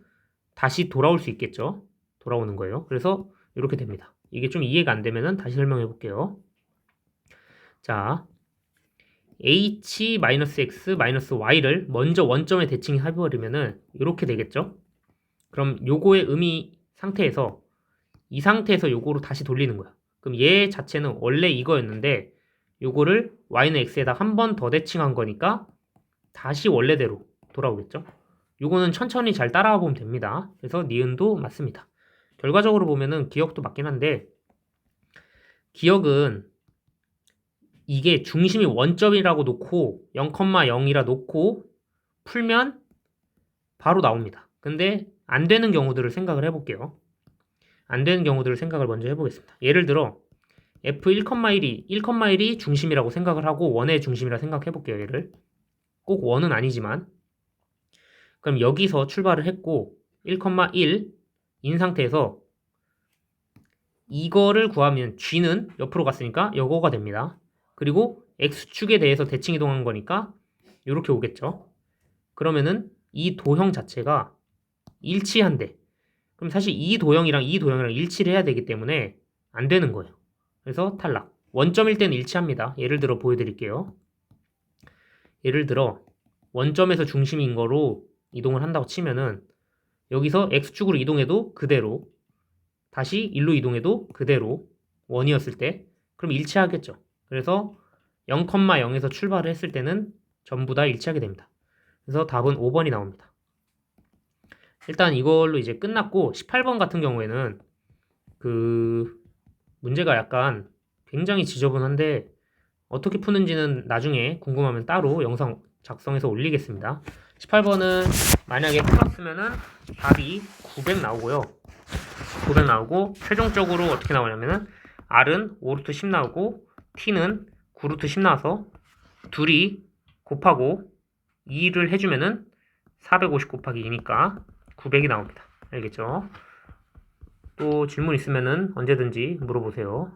다시 돌아올 수 있겠죠. 돌아오는 거예요. 그래서 이렇게 됩니다. 이게 좀 이해가 안 되면은 다시 설명해 볼게요. 자, h-x-y를 먼저 원점에 대칭해버리면은 이렇게 되겠죠. 그럼 요거의 의미 상태에서 이 상태에서 요거로 다시 돌리는 거야. 그럼 얘 자체는 원래 이거였는데 요거를 y는 x에다 한 번 더 대칭한 거니까 다시 원래대로 돌아오겠죠. 요거는 천천히 잘 따라와 보면 됩니다. 그래서 니은도 맞습니다. 결과적으로 보면은 기억도 맞긴 한데 기억은 이게 중심이 원점이라고 놓고 0,0이라 놓고 풀면 바로 나옵니다. 근데 안 되는 경우들을 생각을 해볼게요. 안 되는 경우들을 생각을 먼저 해보겠습니다. 예를 들어 f1,1이 1,1이 중심이라고 생각을 하고 원의 중심이라 생각해볼게요. 얘를 꼭 원은 아니지만 그럼 여기서 출발을 했고 1,1인 상태에서 이거를 구하면 g는 옆으로 갔으니까 요거가 됩니다. 그리고 x축에 대해서 대칭 이동한 거니까 이렇게 오겠죠. 그러면은 이 도형 자체가 일치한대. 그럼 사실 이 도형이랑 일치를 해야 되기 때문에 안 되는 거예요. 그래서 탈락. 원점일 때는 일치합니다. 예를 들어 보여드릴게요. 예를 들어 원점에서 중심인 거로 이동을 한다고 치면은 여기서 x축으로 이동해도 그대로 다시 1로 이동해도 그대로 원이었을 때 그럼 일치하겠죠. 그래서 0,0에서 출발을 했을 때는 전부 다 일치하게 됩니다. 그래서 답은 5번이 나옵니다. 일단 이걸로 이제 끝났고 18번 같은 경우에는 그 문제가 약간 굉장히 지저분한데 어떻게 푸는지는 나중에 궁금하면 따로 영상 작성해서 올리겠습니다. 18번은 만약에 풀었으면은 답이 900 나오고요. 900 나오고 최종적으로 어떻게 나오냐면은 R은 5루트 10 나오고 T는 9루트 10 나와서 둘이 곱하고 2를 해주면은 450 곱하기 2니까 900이 나옵니다. 알겠죠? 또 질문 있으면은 언제든지 물어보세요.